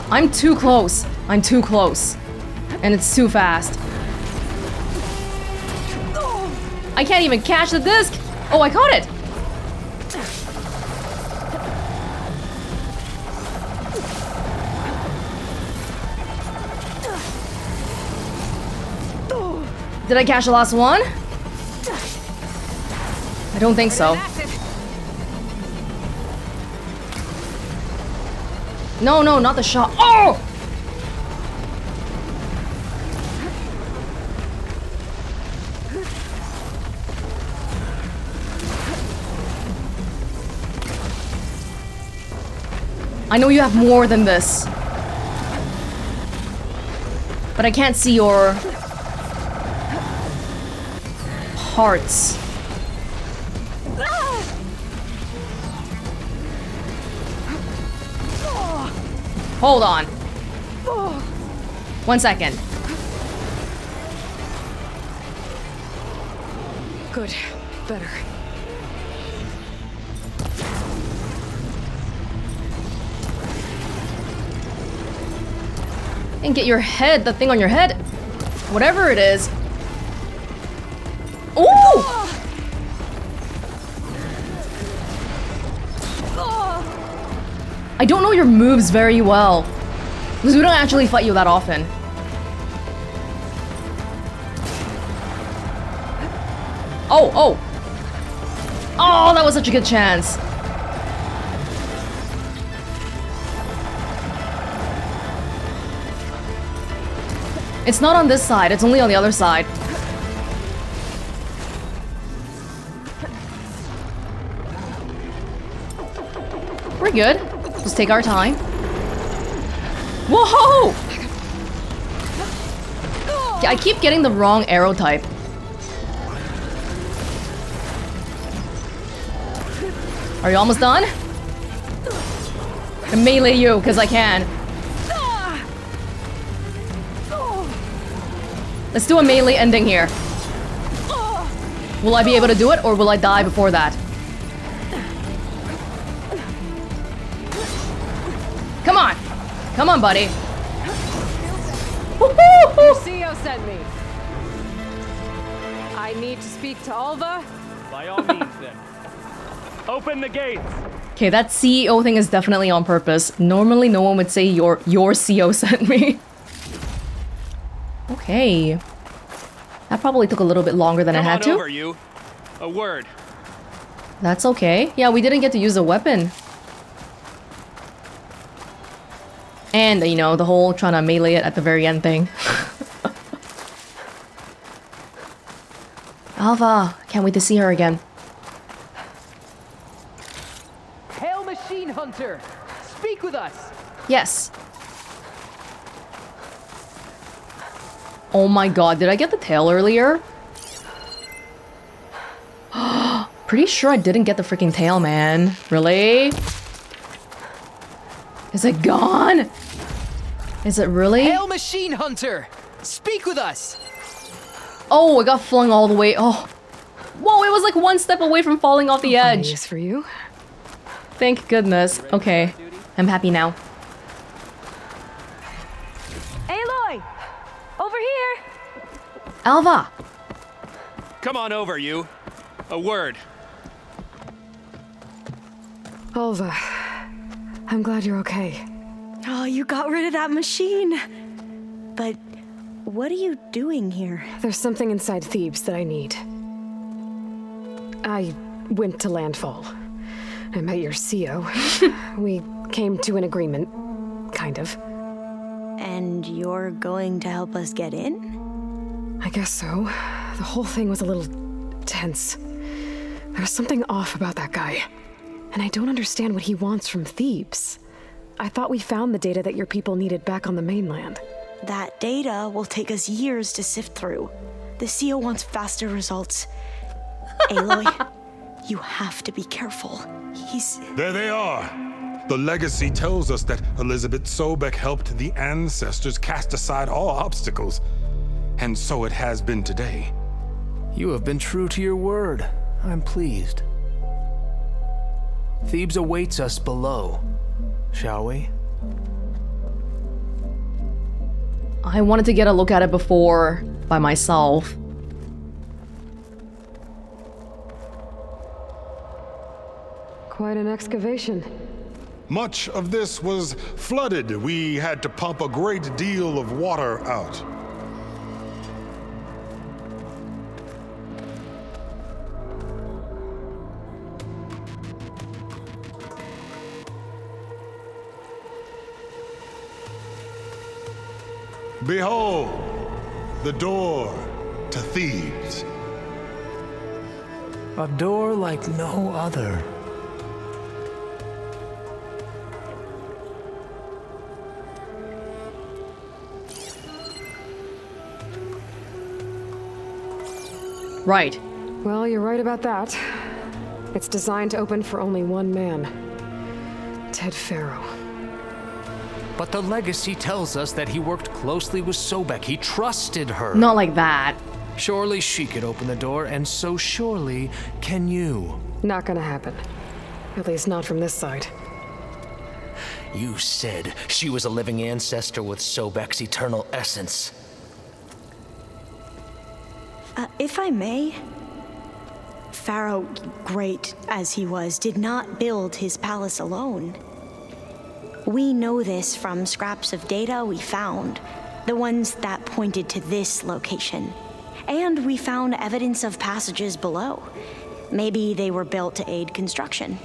I'm too close. I'm too close. And it's too fast. I can't even catch the disc! Oh, I caught it! Did I catch the last one? I don't think so. No, no, not the shot. Oh! I know you have more than this. But I can't see your parts. Hold on. 1 second. Good. Better. And get your head, the thing on your head. Whatever it is. Ooh! I don't know your moves very well. Because we don't actually fight you that often. Oh, oh! Oh, that was such a good chance. It's not on this side, it's only on the other side. We're good. Just take our time. Whoa! I keep getting the wrong arrow type. Are you almost done? I melee you, because I can. Let's do a melee ending here. Will I be able to do it, or will I die before that? Come on! Come on, buddy. CEO sent me. I need to speak to Alva. By all means, then. Open the gates! Okay, that CEO thing is definitely on purpose. Normally, no one would say your CEO sent me. Okay. That probably took a little bit longer than I had to. Come on over, you. A word. That's okay. Yeah, we didn't get to use a weapon. And, you know, the whole trying to melee it at the very end thing. Alva, can't wait to see her again. Hail, machine hunter! Speak with us! Yes. Oh my god, did I get the tail earlier? Pretty sure I didn't get the freaking tail, man. Really? Is it gone? Is it really? Hail, machine hunter! Speak with us! Oh, I got flung all the way. Oh. Whoa, it was like one step away from falling off the edge. News for you. Thank goodness. Okay. I'm happy now. Aloy! Over here! Alva! Come on over, you. A word. Alva, I'm glad you're okay. Oh, you got rid of that machine. But what are you doing here? There's something inside Thebes that I need. I went to Landfall. I met your CEO. We came to an agreement, kind of. And you're going to help us get in? I guess so. The whole thing was a little tense. There was something off about that guy. And I don't understand what he wants from Thebes. I thought we found the data that your people needed back on the mainland. That data will take us years to sift through. The CEO wants faster results. Aloy, you have to be careful. There they are! The legacy tells us that Elizabeth Sobek helped the ancestors cast aside all obstacles. And so it has been today. You have been true to your word. I'm pleased. Thebes awaits us below. Shall we? I wanted to get a look at it before by myself. Quite an excavation. Much of this was flooded. We had to pump a great deal of water out. Behold, the door to Thebes. A door like no other. Right. Well, you're right about that. It's designed to open for only one man. Ted Faro. But the legacy tells us that he worked closely with Sobek. He trusted her. Not like that. Surely she could open the door, and so surely can you. Not gonna happen. At least not from this side. You said she was a living ancestor with Sobek's eternal essence. If I may, Faro, great as he was, did not build his palace alone. We know this from scraps of data we found, the ones that pointed to this location. And we found evidence of passages below. Maybe they were built to aid construction.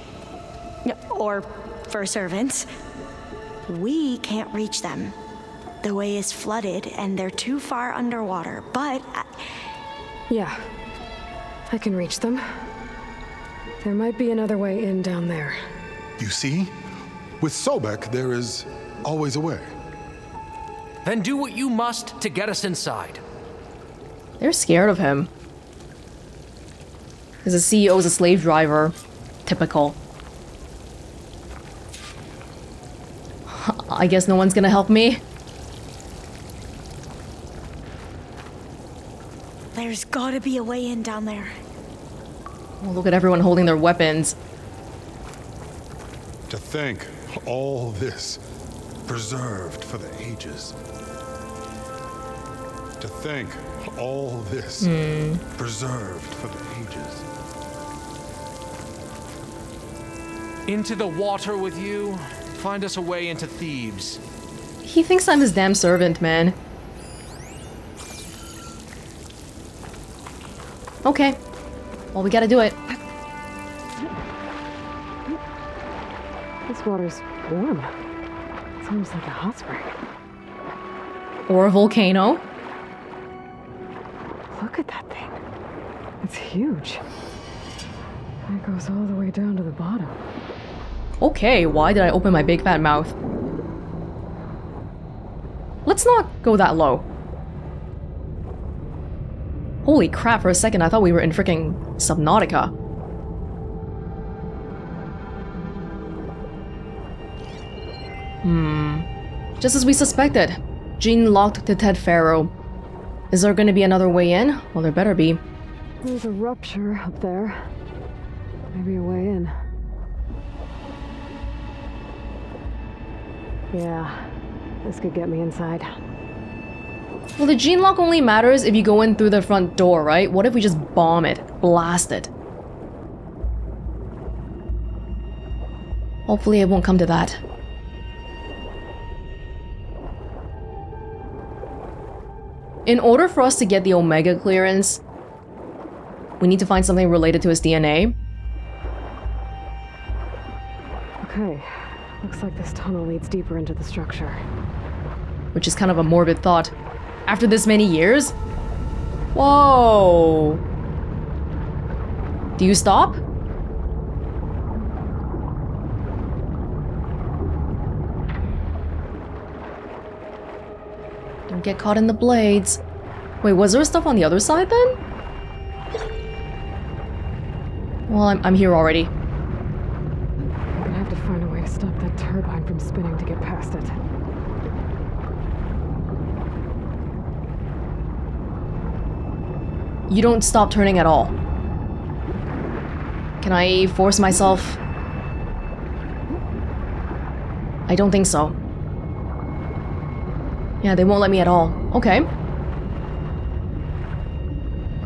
Or for servants. We can't reach them. The way is flooded and they're too far underwater, but... Yeah, I can reach them. There might be another way in down there. You see? With Sobek, there is always a way. Then do what you must to get us inside. They're scared of him. Because the CEO is a slave driver. Typical. I guess no one's gonna help me. There's gotta be a way in down there. Oh, look at everyone holding their weapons. To think, all this preserved for the ages. To think, all this preserved for the ages. Into the water with you. Find us a way into Thebes. He thinks I'm his damn servant, man. Okay. Well, we gotta do it. This water's warm. It's almost like a hot spring. Or a volcano. Look at that thing. It's huge. And it goes all the way down to the bottom. Okay, why did I open my big fat mouth? Let's not go that low. Holy crap, for a second I thought we were in freaking Subnautica. Just as we suspected. Jean locked to Ted Faro. Is there gonna be another way in? Well, there better be. There's a rupture up there. Maybe a way in. Yeah, this could get me inside. Well, the gene lock only matters if you go in through the front door, right? What if we just bomb it? Blast it? Hopefully it won't come to that. In order for us to get the Omega clearance, we need to find something related to his DNA. Okay, looks like this tunnel leads deeper into the structure. Which is kind of a morbid thought. After this many years? Whoa! Do you stop? Don't get caught in the blades. Wait, was there stuff on the other side then? Well, I'm here already. I'm gonna have to find a way to stop that turbine from spinning to get past it. You don't stop turning at all. Can I force myself? I don't think so. Yeah, they won't let me at all. Okay.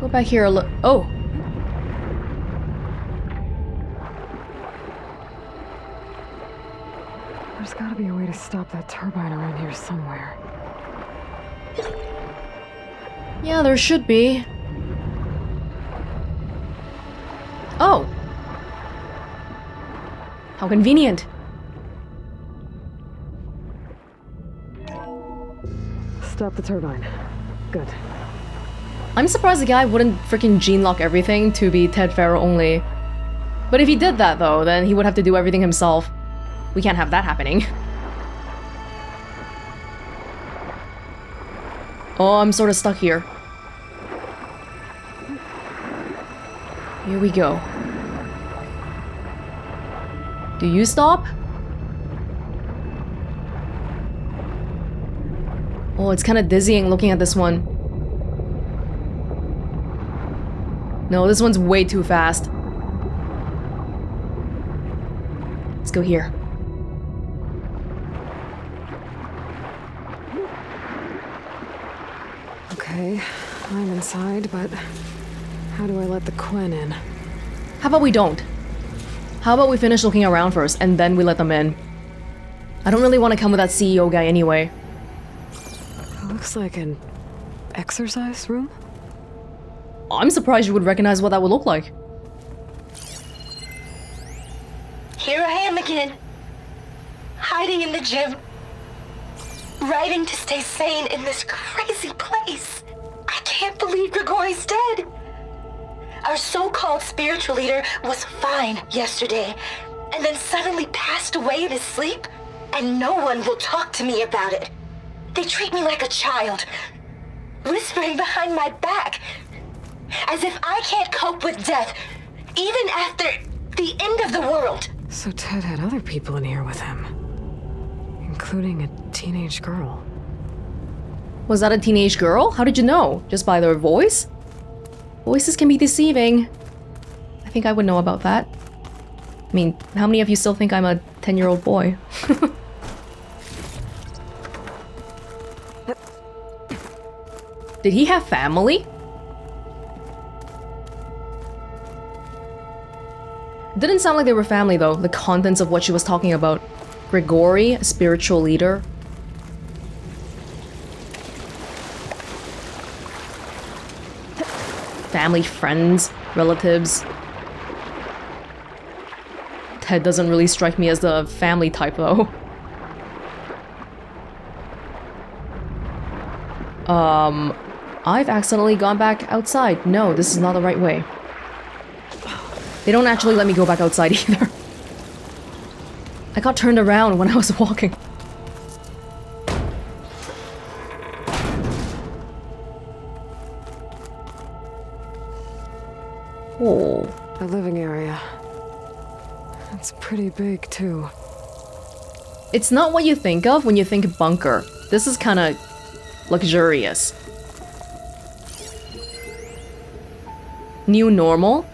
Go back here a look. Oh! There's gotta be a way to stop that turbine around here somewhere. Yeah, there should be. Oh! How convenient. Stop the turbine. Good. I'm surprised the guy wouldn't freaking gene lock everything to be Ted Faro only. But if he did that though, then he would have to do everything himself. We can't have that happening. Oh, I'm sort of stuck here. Here we go. Do you stop? Oh, it's kind of dizzying looking at this one. No, this one's way too fast. Let's go here. Okay, I'm inside, but how do I let the Quen in? How about we don't? How about we finish looking around first, and then we let them in? I don't really want to come with that CEO guy anyway. It looks like an exercise room? I'm surprised you would recognize what that would look like. Here I am again. Hiding in the gym. Writing to stay sane in this crazy place. I can't believe Grigori's dead. Our so-called spiritual leader was fine yesterday, and then suddenly passed away in his sleep, and no one will talk to me about it. They treat me like a child, whispering behind my back, as if I can't cope with death, even after the end of the world. So Ted had other people in here with him, including a teenage girl. Was that a teenage girl? How did you know? Just by their voice? Voices can be deceiving. I think I would know about that. I mean, how many of you still think I'm a 10-year-old boy? Did he have family? Didn't sound like they were family though, the contents of what she was talking about. Grigori, a spiritual leader. Family, friends, relatives. Ted doesn't really strike me as the family type though. I've accidentally gone back outside. No, this is not the right way. They don't actually let me go back outside either. I got turned around when I was walking. Oh. The living area. It's pretty big, too. It's not what you think of when you think bunker. This is kind of luxurious. New normal?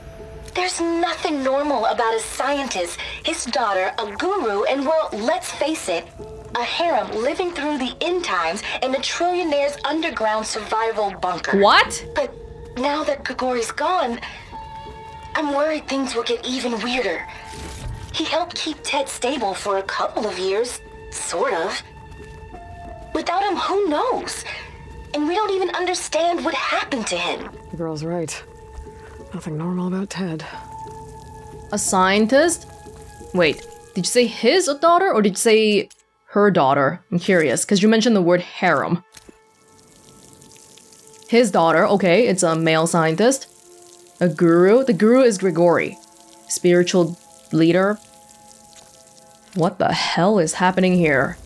There's nothing normal about a scientist, his daughter, a guru, and well, let's face it, a harem living through the end times in a trillionaire's underground survival bunker. What? But now that Grigori's gone, I'm worried things will get even weirder. He helped keep Ted stable for a couple of years, sort of. Without him, who knows? And we don't even understand what happened to him. The girl's right. Nothing normal about Ted. A scientist? Wait, did you say his daughter or did you say her daughter? I'm curious, because you mentioned the word harem. His daughter, okay, it's a male scientist. A guru? The guru is Grigori. Spiritual leader? What the hell is happening here?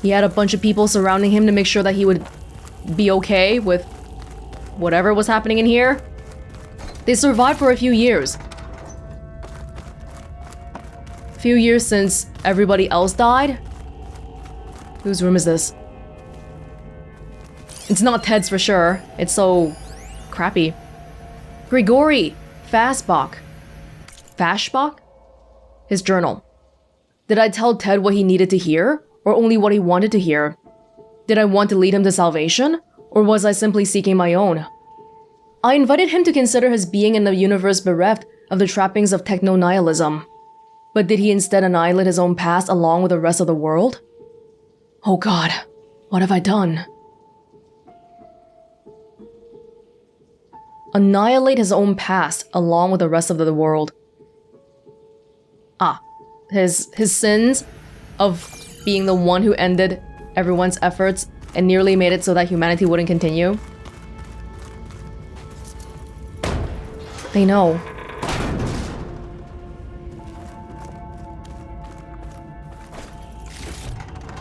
He had a bunch of people surrounding him to make sure that he would be okay with whatever was happening in here. They survived for a few years. Few years since everybody else died. Whose room is this? It's not Ted's for sure. It's so crappy. Grigori Fastbach. Fashbach? His journal. Did I tell Ted what he needed to hear? Or only what he wanted to hear? Did I want to lead him to salvation? Or was I simply seeking my own? I invited him to consider his being in a universe bereft of the trappings of techno-nihilism. But did he instead annihilate his own past along with the rest of the world? Oh god, what have I done? Annihilate his own past along with the rest of the world. Ah, his sins of being the one who ended everyone's efforts and nearly made it so that humanity wouldn't continue. They know.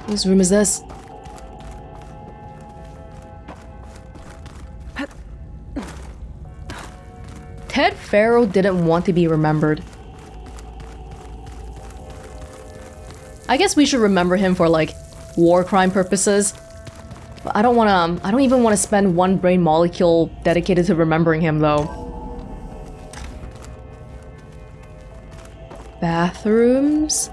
Whose room is this? Ted Faro didn't want to be remembered. I guess we should remember him for like war crime purposes. But I don't even want to spend one brain molecule dedicated to remembering him though. Bathrooms?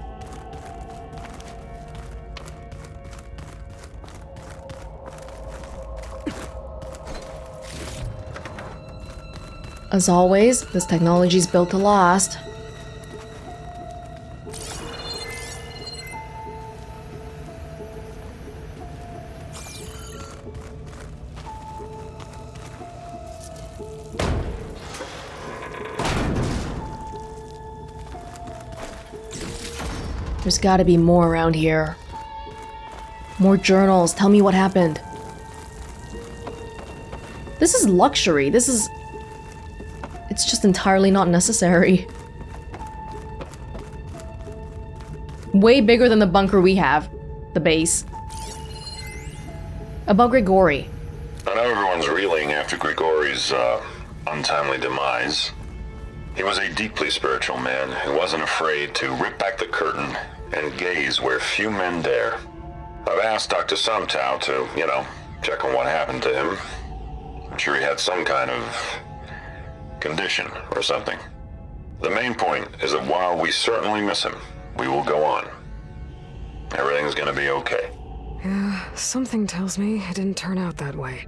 As always, this technology's built to last. There's gotta be more around here. More journals. Tell me what happened. This is luxury. It's just entirely not necessary. Way bigger than the bunker we have. The base. About Grigori. I know everyone's reeling after Grigori's, untimely demise. He was a deeply spiritual man who wasn't afraid to rip back the curtain and gaze where few men dare. I've asked Dr. Sumtow to, check on what happened to him. I'm sure he had some kind of condition or something. The main point is that while we certainly miss him, we will go on. Everything's gonna be okay. Yeah, something tells me it didn't turn out that way.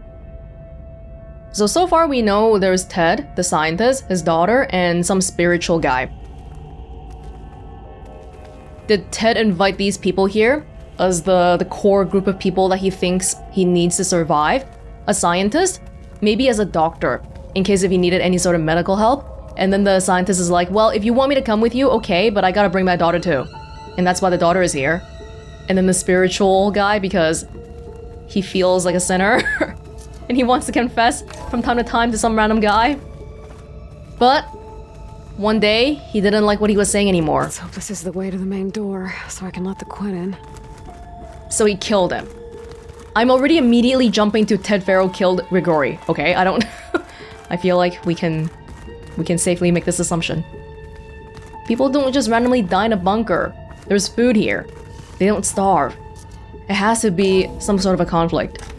So far we know there's Ted, the scientist, his daughter, and some spiritual guy. Did Ted invite these people here as the core group of people that he thinks he needs to survive? A scientist? Maybe as a doctor, in case if he needed any sort of medical help. And then the scientist is like, well, if you want me to come with you, okay, but I gotta bring my daughter too. And that's why the daughter is here. And then the spiritual guy, because he feels like a sinner. And he wants to confess from time to time to some random guy. But one day, he didn't like what he was saying anymore. Let's hope this is the way to the main door, so I can let the Quinn in. So he killed him. I'm already immediately jumping to Ted Faro killed Grigori, okay? I don't... I feel like we can safely make this assumption. People don't just randomly die in a bunker. There's food here. They don't starve. It has to be some sort of a conflict.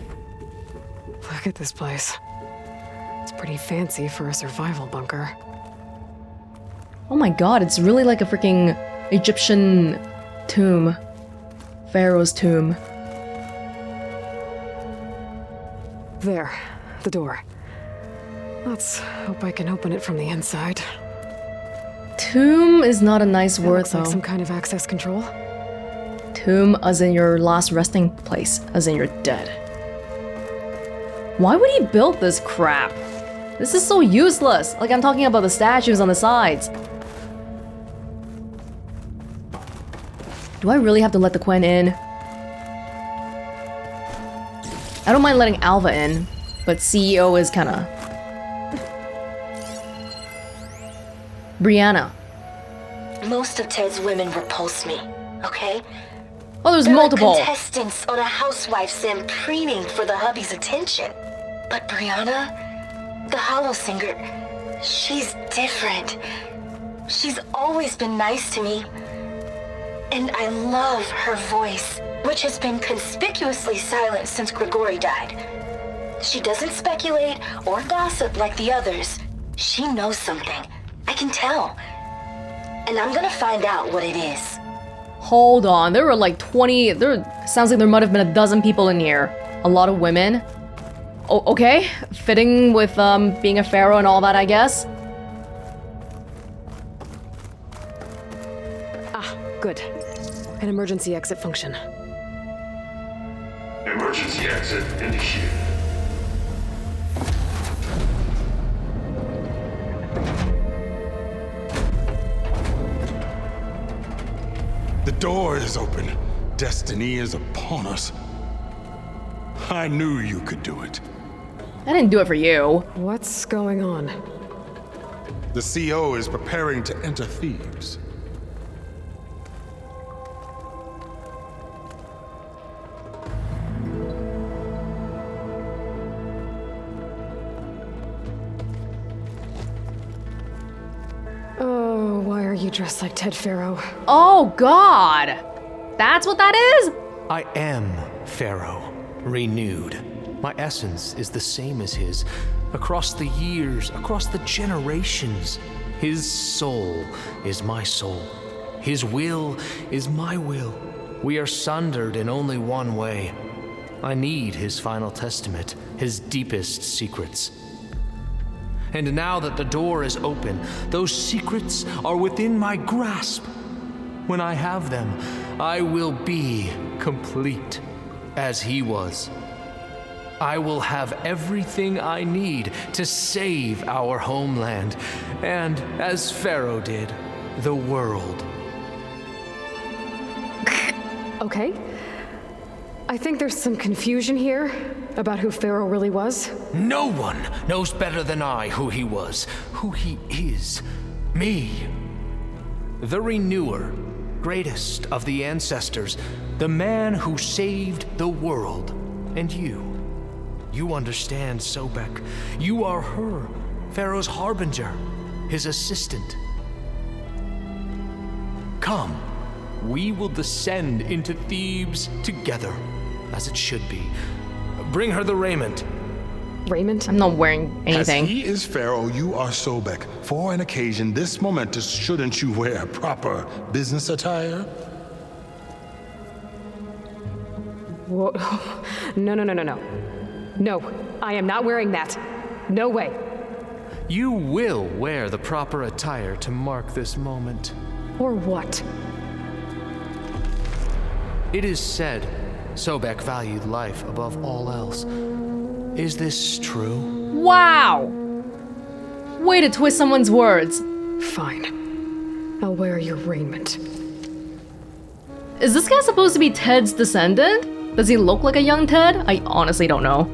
Look at this place. It's pretty fancy for a survival bunker. Oh my god, it's really like a freaking Egyptian tomb. Pharaoh's tomb. There, the door. Let's hope I can open it from the inside. Tomb is not a nice word, looks though. Like some kind of access control. Tomb as in your last resting place, as in you're dead. Why would he build this crap? This is so useless. Like, I'm talking about the statues on the sides. Do I really have to let the Quinn in? I don't mind letting Alva in, but CEO is kinda... Brianna. Most of Ted's women repulse me, okay? Oh, there's They're multiple. Like contestants on a housewife sim preening for the hubby's attention. But Brianna, the hollow singer, she's different. She's always been nice to me. And I love her voice, which has been conspicuously silent since Grigori died. She doesn't speculate or gossip like the others. She knows something. I can tell. And I'm gonna find out what it is. Hold on, there were like 20... sounds like there might have been a dozen people in here. A lot of women. Oh, okay, fitting with being a pharaoh and all that, I guess. Ah, good. An emergency exit function. Emergency exit initiated. The door is open. Destiny is upon us. I knew you could do it. I didn't do it for you. What's going on? The CO is preparing to enter Thebes. Oh, why are you dressed like Ted Faro? Oh god! That's what that is? I am Pharaoh, renewed. My essence is the same as his. Across the years, across the generations. His soul is my soul. His will is my will. We are sundered in only one way. I need his final testament, his deepest secrets. And now that the door is open, those secrets are within my grasp. When I have them, I will be complete, as he was. I will have everything I need to save our homeland, and, as Pharaoh did, the world. Okay. I think there's some confusion here about who Faro really was. No one knows better than I who he was, who he is. Me. The Renewer, greatest of the ancestors, the man who saved the world. And you. You understand, Sobek. You are her, Faro's harbinger, his assistant. Come, we will descend into Thebes together, as it should be. Bring her the raiment. Raiment? I'm not wearing anything. As he is Faro, you are Sobek. For an occasion this momentous, shouldn't you wear proper business attire? Whoa. No. No, I am not wearing that. No way. You will wear the proper attire to mark this moment. Or what? It is said Sobek valued life above all else. Is this true? Wow! Way to twist someone's words. Fine. I'll wear your raiment. Is this guy supposed to be Ted's descendant? Does he look like a young Ted? I honestly don't know.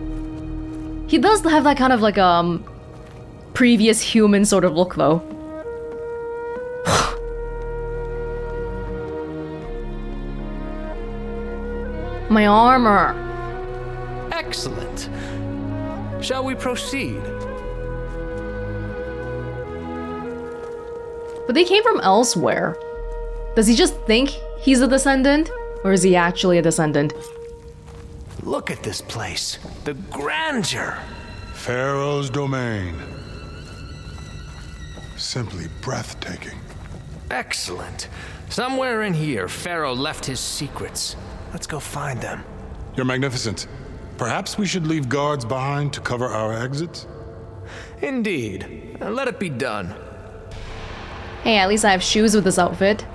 He does have that kind of like previous human sort of look though. My armor. Excellent. Shall we proceed? But they came from elsewhere. Does he just think he's a descendant? Or is he actually a descendant? Look at this place. The grandeur. Faro's domain. Simply breathtaking. Excellent. Somewhere in here, Faro left his secrets. Let's go find them. You're magnificent. Perhaps we should leave guards behind to cover our exits? Indeed. Let it be done. Hey, at least I have shoes with this outfit.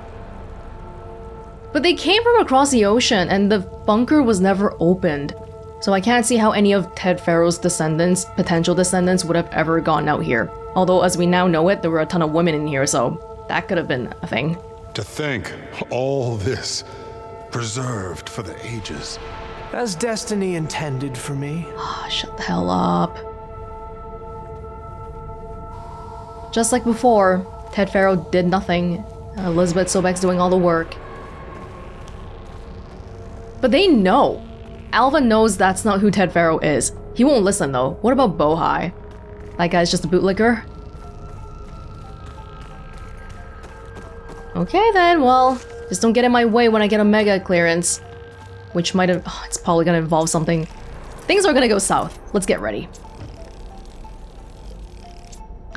But they came from across the ocean and the bunker was never opened. So I can't see how any of Ted Faro's descendants, potential descendants, would have ever gone out here. Although as we now know it, there were a ton of women in here, so that could have been a thing. To think, all this preserved for the ages. As destiny intended for me. Shut the hell up. Just like before, Ted Faro did nothing. Elizabeth Sobek's doing all the work. But they know. Alva knows that's not who Ted Faro is. He won't listen though. What about Bohai? That guy's just a bootlicker? Okay then, well, just don't get in my way when I get a mega clearance. Which might have... it's probably gonna involve something. Things are gonna go south. Let's get ready.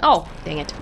Oh, dang it.